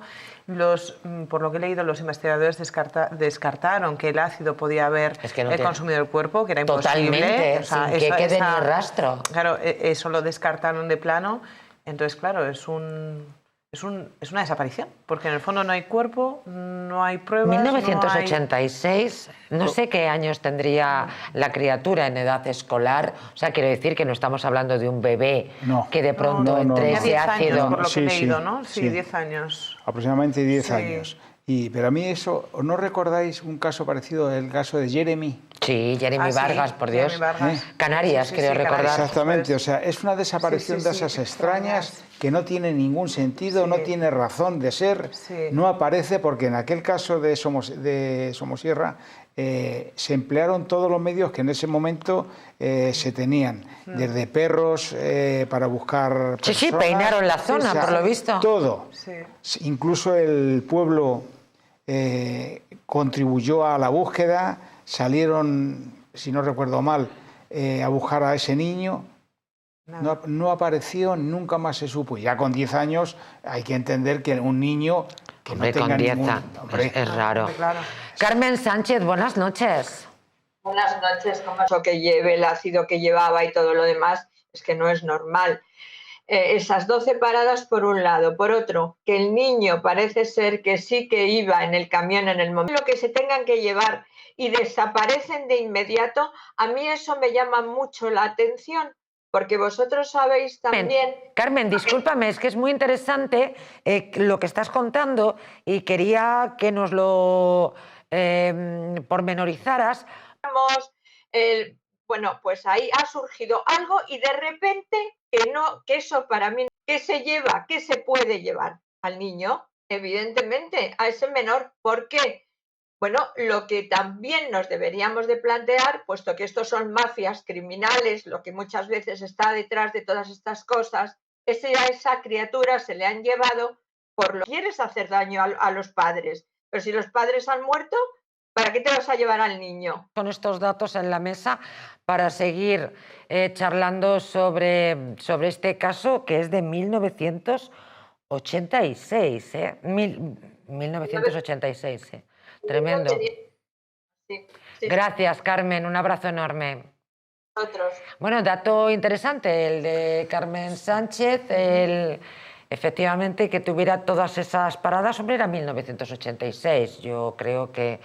Por lo que he leído, los investigadores descartaron que el ácido podía haber consumido el cuerpo, que era imposible. Totalmente, o sea, sin que quede ni rastro. Claro, eso lo descartaron de plano. Entonces, claro, es una desaparición, porque en el fondo no hay cuerpo, no hay pruebas. 1986, no sé qué años tendría la criatura en edad escolar. O sea, quiero decir que no estamos hablando de un bebé que de pronto entre ese ácido. Por lo que he leído, ¿no? Sí, 10 años. Aproximadamente 10 años. Pero a mí eso, ¿no recordáis un caso parecido, el caso de Jeremy? Sí, Jeremy Vargas, por Dios. Canarias, creo recordar. Exactamente, o sea, es una desaparición de esas extrañas que no tiene ningún sentido, no tiene razón de ser, no aparece, porque en aquel caso de Somosierra se emplearon todos los medios que en ese momento se tenían, desde perros para buscar personas. Sí, peinaron la zona, por lo visto. Todo. Incluso el pueblo contribuyó a la búsqueda, salieron, si no recuerdo mal, a buscar a ese niño. No apareció, nunca más se supo. Ya con 10 años hay que entender que un niño que no tenga ningún... Es raro. Claro. Carmen Sánchez, buenas noches. Buenas noches. Como eso que lleve el ácido que llevaba y todo lo demás, es que no es normal. Esas 12 paradas por un lado. Por otro, que el niño parece ser que sí que iba en el camión en el momento. Lo que se tengan que llevar y desaparecen de inmediato, a mí eso me llama mucho la atención. Porque vosotros sabéis también... Carmen, discúlpame, es que es muy interesante lo que estás contando y quería que nos lo pormenorizaras. Bueno, pues ahí ha surgido algo y de repente que eso para mí, ¿qué se lleva? ¿Qué se puede llevar al niño? Evidentemente, a ese menor. ¿Por qué? Bueno, lo que también nos deberíamos de plantear, puesto que estos son mafias criminales, lo que muchas veces está detrás de todas estas cosas, es que a esa criatura se le han llevado por lo que quieres hacer daño a los padres. Pero si los padres han muerto, ¿para qué te vas a llevar al niño? Con estos datos en la mesa para seguir charlando sobre este caso, que es de 1986. 86, ¿eh? 1986, ¿eh? Tremendo. Sí. Gracias, Carmen, un abrazo enorme. Otros. Bueno, dato interesante, el de Carmen Sánchez, efectivamente que tuviera todas esas paradas, hombre, era 1986. Yo creo que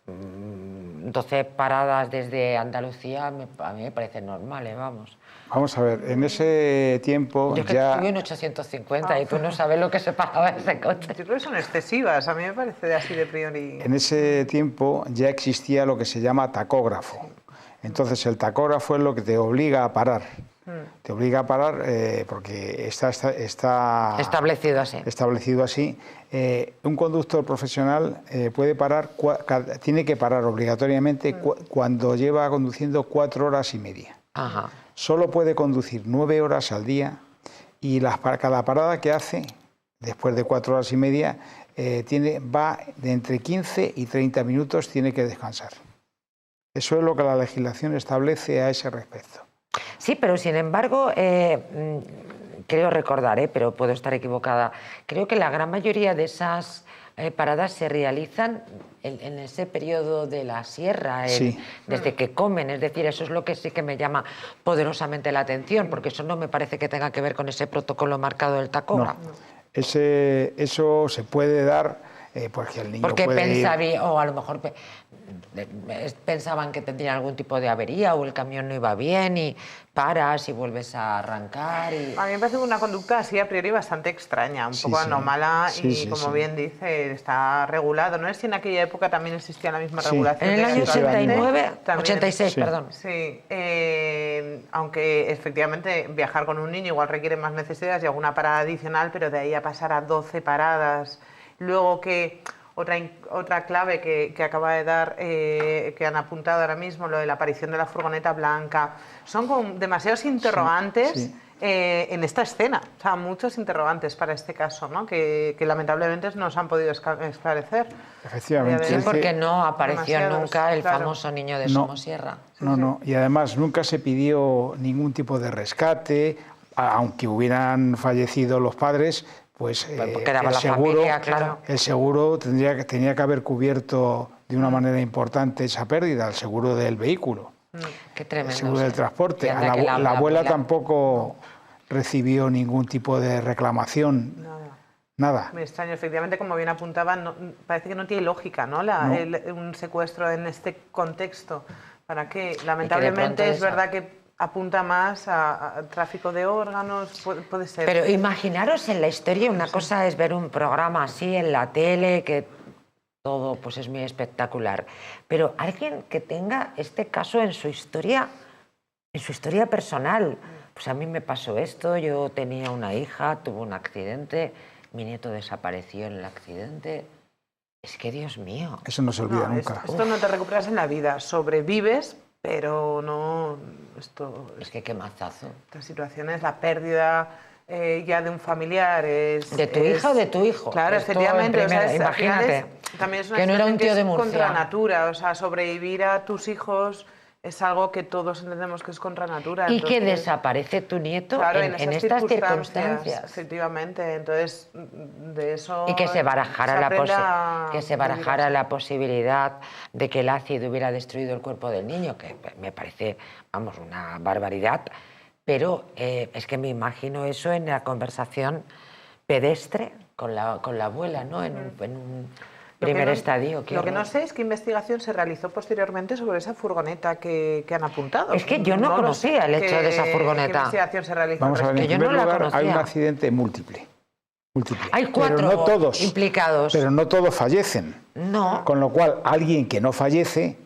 12 paradas desde Andalucía a mí me parece normal, vamos. Vamos a ver, en ese tiempo yo ya... Yo en 850 y tú no sabes lo que se pagaba ese coche. Yo creo que son excesivas, a mí me parece así de priori. En ese tiempo ya existía lo que se llama tacógrafo. Entonces el tacógrafo es lo que te obliga a parar. Te obliga a parar porque está establecido así. Establecido así. Un conductor profesional puede parar, tiene que parar obligatoriamente cuando lleva conduciendo 4 horas y media. Ajá. Solo puede conducir 9 horas al día y cada parada que hace, después de 4 horas y media, va de entre 15 y 30 minutos, tiene que descansar. Eso es lo que la legislación establece a ese respecto. Sí, pero sin embargo, creo recordar, pero puedo estar equivocada, creo que la gran mayoría de esas paradas se realizan en ese periodo de la sierra, desde que comen, es decir, eso es lo que sí que me llama poderosamente la atención, porque eso no me parece que tenga que ver con ese protocolo marcado del tacógrafo. No. Eso se puede dar porque el niño porque puede o a lo mejor pensaban que tendría algún tipo de avería o el camión no iba bien y paras y vuelves a arrancar. A mí me parece una conducta así a priori bastante extraña, un poco anómala como bien dice, está regulado. No sé si en aquella época también existía la misma regulación. En el año 89, 86, perdón. Sí, aunque efectivamente viajar con un niño igual requiere más necesidades y alguna parada adicional, pero de ahí a pasar a 12 paradas, luego que... Otra clave que acaba de dar, que han apuntado ahora mismo, lo de la aparición de la furgoneta blanca. Son como demasiados interrogantes en esta escena. O sea, muchos interrogantes para este caso, ¿no? que lamentablemente no se han podido esclarecer. Efectivamente. Sí, porque no apareció nunca el famoso niño de Somosierra. No. Y además nunca se pidió ningún tipo de rescate, aunque hubieran fallecido los padres. Pues el seguro tenía que haber cubierto de una manera importante esa pérdida, el seguro del vehículo. Qué tremendo. El seguro del transporte. La abuela tampoco recibió ningún tipo de reclamación. Nada. Me extraño, efectivamente, como bien apuntaban, parece que no tiene lógica, ¿no? Un secuestro en este contexto. ¿Para qué? Lamentablemente es verdad que apunta más a tráfico de órganos, puede ser. Pero imaginaros en la historia, una cosa es ver un programa así en la tele, que todo pues es muy espectacular, pero alguien que tenga este caso en su historia personal. Pues a mí me pasó esto, yo tenía una hija, tuvo un accidente, mi nieto desapareció en el accidente. Es que, Dios mío. Eso no se olvida nunca. Esto no te recuperas en la vida, sobrevives, pero no... Es que qué mazazo. Estas situaciones, la pérdida ya de un familiar es... ¿De tu hija o de tu hijo? Claro, efectivamente. Imagínate, también es una que no era un tío de Murcia. Contra natura, o sea, sobrevivir a tus hijos es algo que todos entendemos que es contra natura. Y que desaparece tu nieto en estas circunstancias. Efectivamente, entonces de eso... Y que se barajara, la posibilidad de que el ácido hubiera destruido el cuerpo del niño, que me parece, vamos, una barbaridad, pero es que me imagino eso en la conversación pedestre con la abuela, ¿no? En un primer estadio. Lo que no sé es qué investigación se realizó posteriormente sobre esa furgoneta que han apuntado. Es que yo no conocía el hecho de esa furgoneta. ¿Qué investigación se realizó? Vamos a ver, en primer lugar, hay un accidente múltiple. Hay 4 implicados. Pero no todos fallecen. No. Con lo cual, alguien que no fallece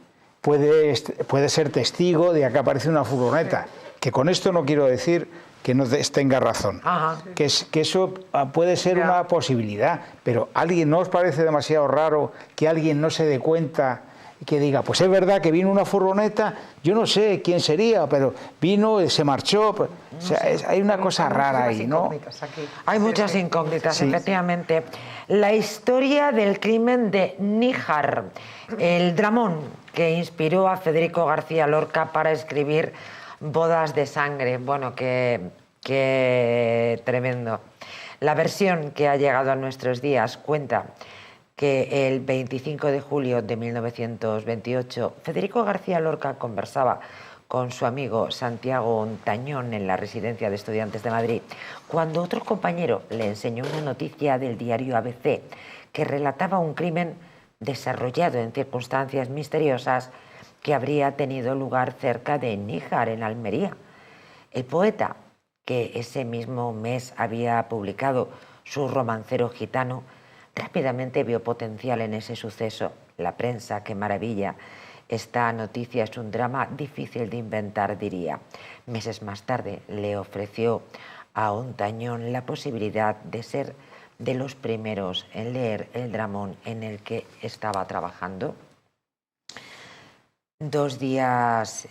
puede ser testigo de que aparece una furgoneta. Que con esto no quiero decir que no tenga razón. Que eso puede ser una posibilidad, pero ¿alguien no os parece demasiado raro que alguien no se dé cuenta y que diga, pues es verdad que vino una furgoneta, yo no sé quién sería, pero vino, se marchó? O sea, hay una cosa rara ahí, ¿no? Hay muchas incógnitas, efectivamente. La historia del crimen de Níjar, el dramón que inspiró a Federico García Lorca para escribir Bodas de sangre. Bueno, qué tremendo. La versión que ha llegado a nuestros días cuenta que el 25 de julio de 1928 Federico García Lorca conversaba con su amigo Santiago Ontañón en la residencia de estudiantes de Madrid, cuando otro compañero le enseñó una noticia del diario ABC que relataba un crimen desarrollado en circunstancias misteriosas que habría tenido lugar cerca de Níjar, en Almería. El poeta, que ese mismo mes había publicado su romancero gitano, rápidamente vio potencial en ese suceso. La prensa, qué maravilla. Esta noticia es un drama difícil de inventar, diría. Meses más tarde le ofreció a Ontañón la posibilidad de ser de los primeros en leer el dramón en el que estaba trabajando. 2 días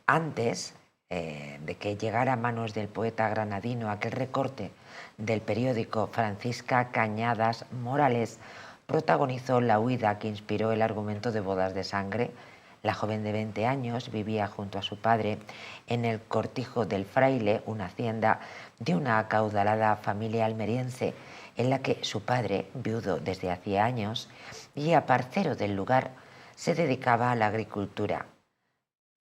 antes de que llegara a manos del poeta granadino aquel recorte del periódico, Francisca Cañadas Morales protagonizó la huida que inspiró el argumento de Bodas de Sangre. La joven de 20 años vivía junto a su padre en el Cortijo del Fraile, una hacienda de una acaudalada familia almeriense en la que su padre, viudo desde hacía años y aparcero del lugar, se dedicaba a la agricultura.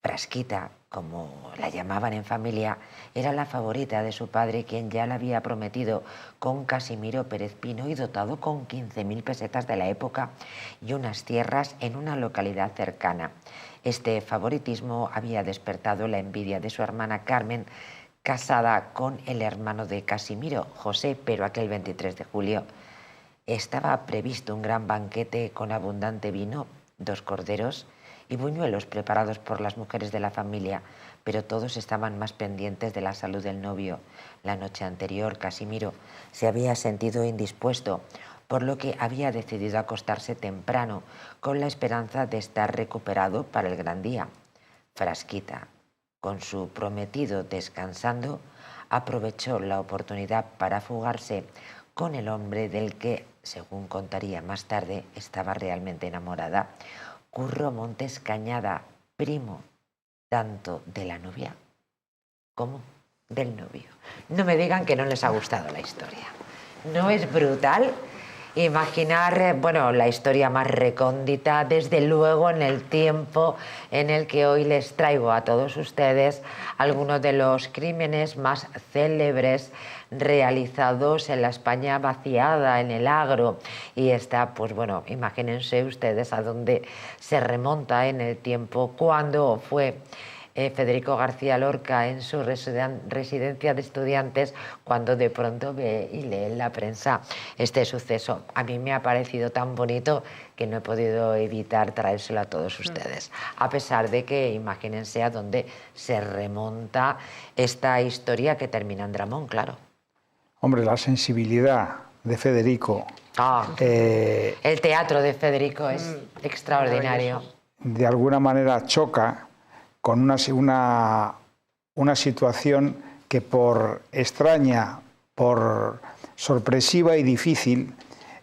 Frasquita, como la llamaban en familia, era la favorita de su padre, quien ya la había prometido con Casimiro Pérez Pino y dotado con 15.000 pesetas de la época y unas tierras en una localidad cercana. Este favoritismo había despertado la envidia de su hermana Carmen, casada con el hermano de Casimiro, José, pero aquel 23 de julio estaba previsto un gran banquete con abundante vino, 2 corderos y buñuelos preparados por las mujeres de la familia, pero todos estaban más pendientes de la salud del novio. La noche anterior, Casimiro se había sentido indispuesto, por lo que había decidido acostarse temprano, con la esperanza de estar recuperado para el gran día. Frasquita, con su prometido descansando, aprovechó la oportunidad para fugarse con el hombre del que, según contaría más tarde, estaba realmente enamorada, Curro Montes Cañada, primo tanto de la novia como del novio. No me digan que no les ha gustado la historia. ¿No es brutal? Imaginar, bueno, la historia más recóndita, desde luego en el tiempo en el que hoy les traigo a todos ustedes algunos de los crímenes más célebres realizados en la España vaciada, en el agro. Y está, pues bueno, imagínense ustedes a dónde se remonta en el tiempo, cuando fue Federico García Lorca en su residencia de estudiantes, cuando de pronto ve y lee en la prensa este suceso. A mí me ha parecido tan bonito que no he podido evitar traérselo a todos ustedes, a pesar de que imagínense a dónde se remonta esta historia que termina en dramón, claro. Hombre, la sensibilidad de Federico. El teatro de Federico es extraordinario. De alguna manera choca con una situación que, por extraña, por sorpresiva y difícil,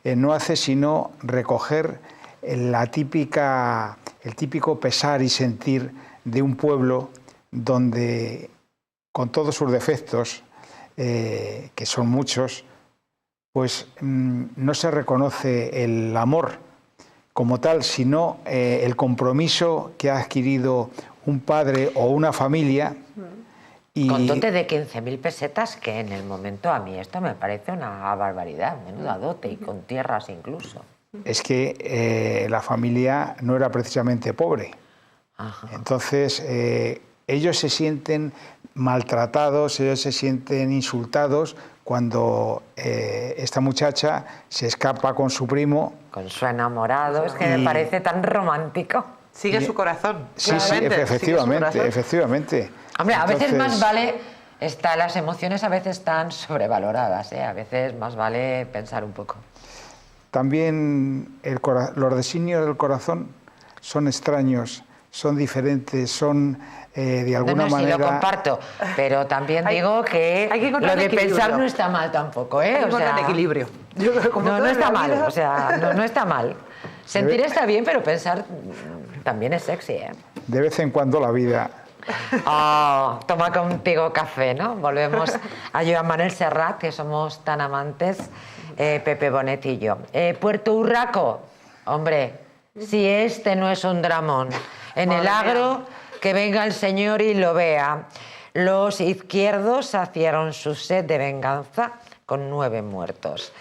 no hace sino recoger el típico pesar y sentir de un pueblo donde, con todos sus defectos, que son muchos, pues no se reconoce el amor como tal, sino el compromiso que ha adquirido un padre o una familia. Y con dote de 15.000 pesetas, que en el momento a mí esto me parece una barbaridad, menuda dote, y con tierras incluso. Es que la familia no era precisamente pobre. Ajá. Entonces ellos se sienten maltratados, ellos se sienten insultados cuando esta muchacha se escapa con su primo. Con su enamorado, es que me parece tan romántico. Sigue su corazón. Sí, efectivamente. Hombre, a veces más vale, las emociones a veces están sobrevaloradas, a veces más vale pensar un poco. También los designios del corazón son extraños, son diferentes, son de alguna manera... Sí, lo comparto, pero también digo que lo de pensar no está mal tampoco, Hay que encontrar equilibrio. No está mal, o sea, no está mal. Sentir está bien, pero pensar también es sexy, De vez en cuando la vida Oh, toma contigo café, ¿no? Volvemos a Joan Manuel Serrat, que somos tan amantes, Pepe Bonet y yo. Puerto Urraco, hombre, si este no es un dramón. En el agro, que venga el señor y lo vea. Los izquierdos saciaron su sed de venganza con 9 muertos.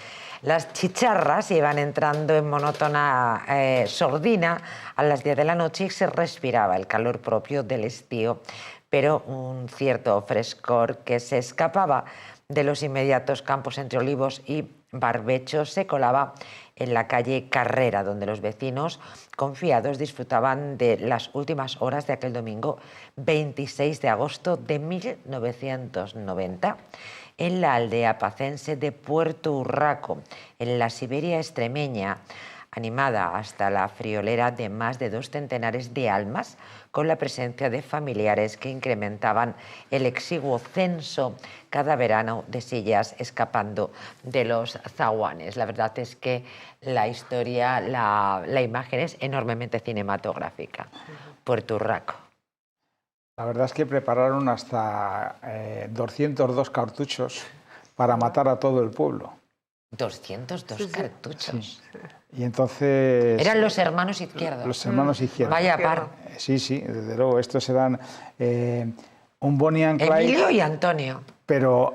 Las chicharras iban entrando en monótona sordina a las 10 de la noche y se respiraba el calor propio del estío, pero un cierto frescor que se escapaba de los inmediatos campos entre olivos y barbechos se colaba en la calle Carrera, donde los vecinos confiados disfrutaban de las últimas horas de aquel domingo 26 de agosto de 1990. En la aldea pacense de Puerto Urraco, en la Siberia extremeña, animada hasta la friolera de más de 2 centenares de almas, con la presencia de familiares que incrementaban el exiguo censo cada verano de sillas escapando de los zaguanes. La verdad es que la historia, la imagen es enormemente cinematográfica. Puerto Urraco. La verdad es que prepararon hasta 202 cartuchos para matar a todo el pueblo. 202 cartuchos. Sí. Y entonces... Eran los hermanos izquierdos. Los hermanos izquierdos. Vaya par. Sí, sí, desde luego. Estos eran un Bonnie and Clyde... Emilio y Antonio. Pero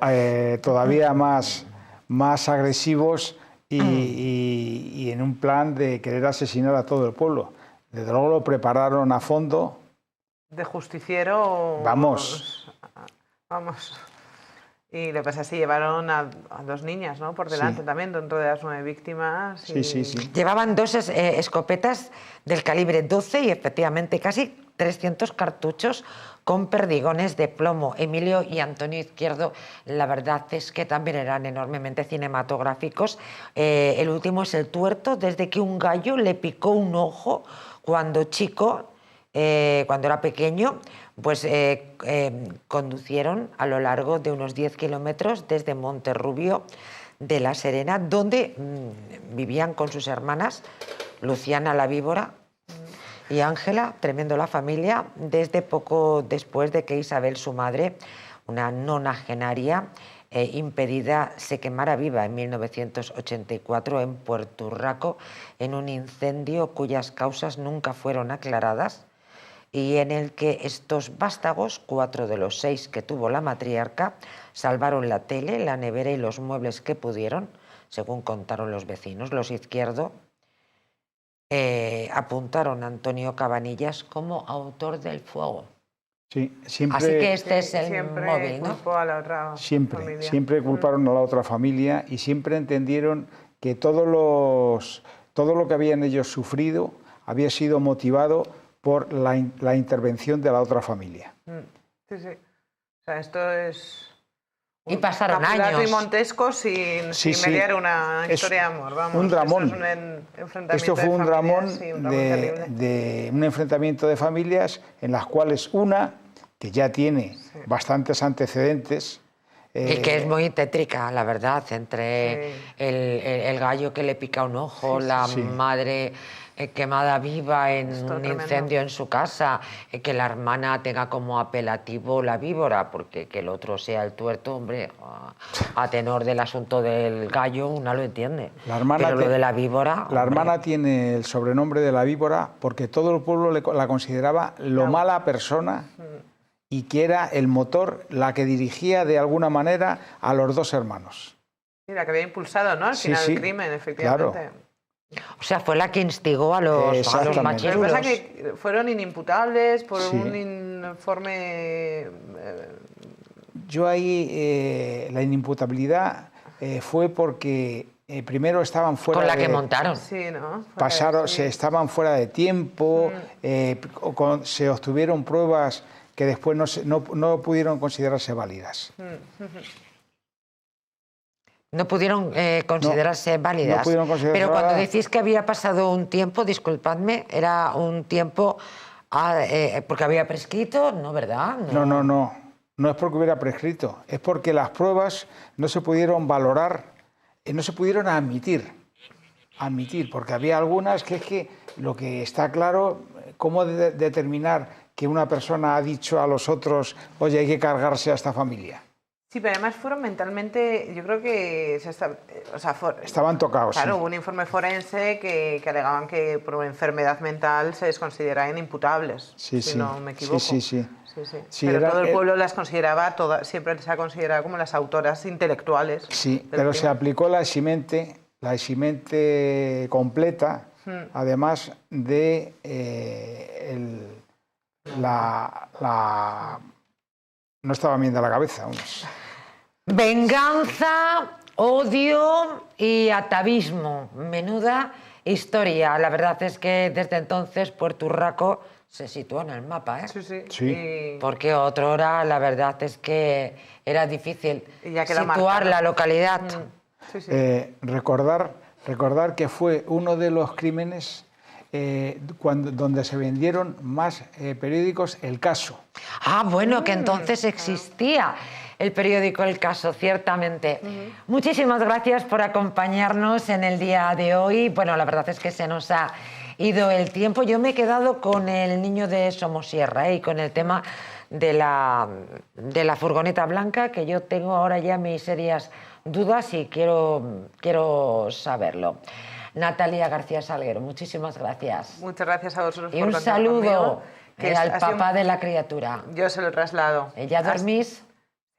todavía más agresivos y en un plan de querer asesinar a todo el pueblo. Desde luego lo prepararon a fondo. De justiciero... Vamos. Y lo que pasa es que llevaron a 2 niñas, ¿no? Por delante también, dentro de las 9 víctimas. Y... Sí. Llevaban 2 escopetas del calibre 12 y efectivamente casi 300 cartuchos con perdigones de plomo. Emilio y Antonio Izquierdo, la verdad es que también eran enormemente cinematográficos. El último es el tuerto, desde que un gallo le picó un ojo cuando chico, cuando era pequeño, pues conducieron a lo largo de unos 10 kilómetros desde Monterrubio de la Serena, donde vivían con sus hermanas, Luciana la víbora y Ángela, tremendo la familia, desde poco después de que Isabel, su madre, una nonagenaria impedida, se quemara viva en 1984 en Puerto Urraco en un incendio cuyas causas nunca fueron aclaradas y en el que estos vástagos, 4 de los 6 que tuvo la matriarca, salvaron la tele, la nevera y los muebles que pudieron, según contaron los vecinos. Los Izquierdo apuntaron a Antonio Cabanillas como autor del fuego. Sí, siempre, así que este es el móvil, ¿no? Culpó a la otra familia. Siempre culparon a la otra familia y siempre entendieron que todo lo que habían ellos sufrido había sido motivado por la intervención de la otra familia. Sí. O sea, esto es... Y pasaron años. Y Montesco sin mediar una historia de amor. Vamos, un dramón. Esto fue un dramón de un enfrentamiento de familias en las cuales una, que ya tiene bastantes antecedentes... y que es muy tétrica, la verdad, entre el gallo que le pica un ojo, la madre quemada viva en un incendio en su casa, que la hermana tenga como apelativo la víbora, porque que el otro sea el tuerto, hombre, a tenor del asunto del gallo, una lo entiende. Pero lo de la víbora... La hermana tiene el sobrenombre de la víbora porque todo el pueblo la consideraba lo mala persona y que era el motor, la que dirigía de alguna manera a los 2 hermanos. Sí, la que había impulsado, ¿no? Al final del crimen, efectivamente. Claro. O sea, fue la que instigó a los machirulos. Lo que pasa es que fueron inimputables por un informe... Yo ahí la inimputabilidad fue porque primero estaban fuera de... Con la que montaron. Sí, ¿no? Estaban fuera de tiempo, se obtuvieron pruebas que después no pudieron considerarse válidas. No pudieron considerarse válidas. No pudieron considerarse Pero cuando válidas. decís que había pasado un tiempo, disculpadme, era un tiempo porque había prescrito, ¿no, verdad? No es porque hubiera prescrito, es porque las pruebas no se pudieron valorar, no se pudieron admitir, porque había algunas que es que lo que está claro, cómo determinar que una persona ha dicho a los otros, oye, hay que cargarse a esta familia. Sí, pero además fueron mentalmente, yo creo que estaban tocados. Claro, sí. hubo un informe forense que alegaban que por una enfermedad mental se les consideraban imputables, si no me equivoco. Sí. Pero todo el pueblo las consideraba, siempre se ha considerado como las autoras intelectuales. Sí, pero se aplicó la eximente completa, además de no estaba bien de la cabeza. Venganza, odio y atavismo. Menuda historia. La verdad es que desde entonces Puerto Urraco se situó en el mapa, ¿eh? Sí. Porque otrora la verdad es que era difícil situar la localidad. Recordar que fue uno de los crímenes donde se vendieron más periódicos, El Caso. Ah, bueno, que entonces existía el periódico El Caso, ciertamente. Muchísimas gracias por acompañarnos en el día de hoy. Bueno, la verdad es que se nos ha ido el tiempo. Yo me he quedado con el niño de Somosierra y con el tema de la furgoneta blanca, que yo tengo ahora ya mis serias dudas y quiero saberlo. Natalia García Salguero, muchísimas gracias. Muchas gracias a vosotros y por un contar saludo conmigo, al papá de la criatura. Yo se lo traslado. ¿Ya dormís?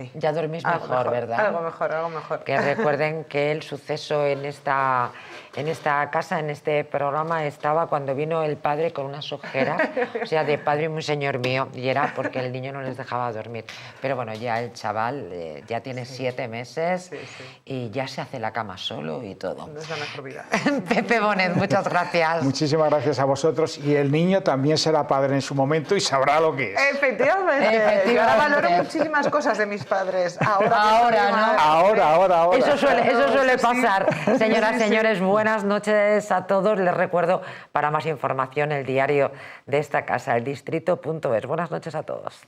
Sí. Ya dormís mejor, ¿verdad? Algo mejor. Que recuerden que el suceso en esta casa, en este programa, estaba cuando vino el padre con unas ojeras, o sea, de padre muy señor mío, y era porque el niño no les dejaba dormir. Pero bueno, ya el chaval ya tiene 7 meses y ya se hace la cama solo y todo. No es la mejor vida. Pepe Bonet, muchas gracias. Muchísimas gracias a vosotros, y el niño también será padre en su momento y sabrá lo que es. Efectivamente. Yo ahora valoro muchísimas cosas de mis padres. Ahora, ¿no? Ahora. Eso suele pasar. Señoras, señores, buenas noches a todos. Les recuerdo, para más información, el diario de esta casa, eldistrito.es. Buenas noches a todos.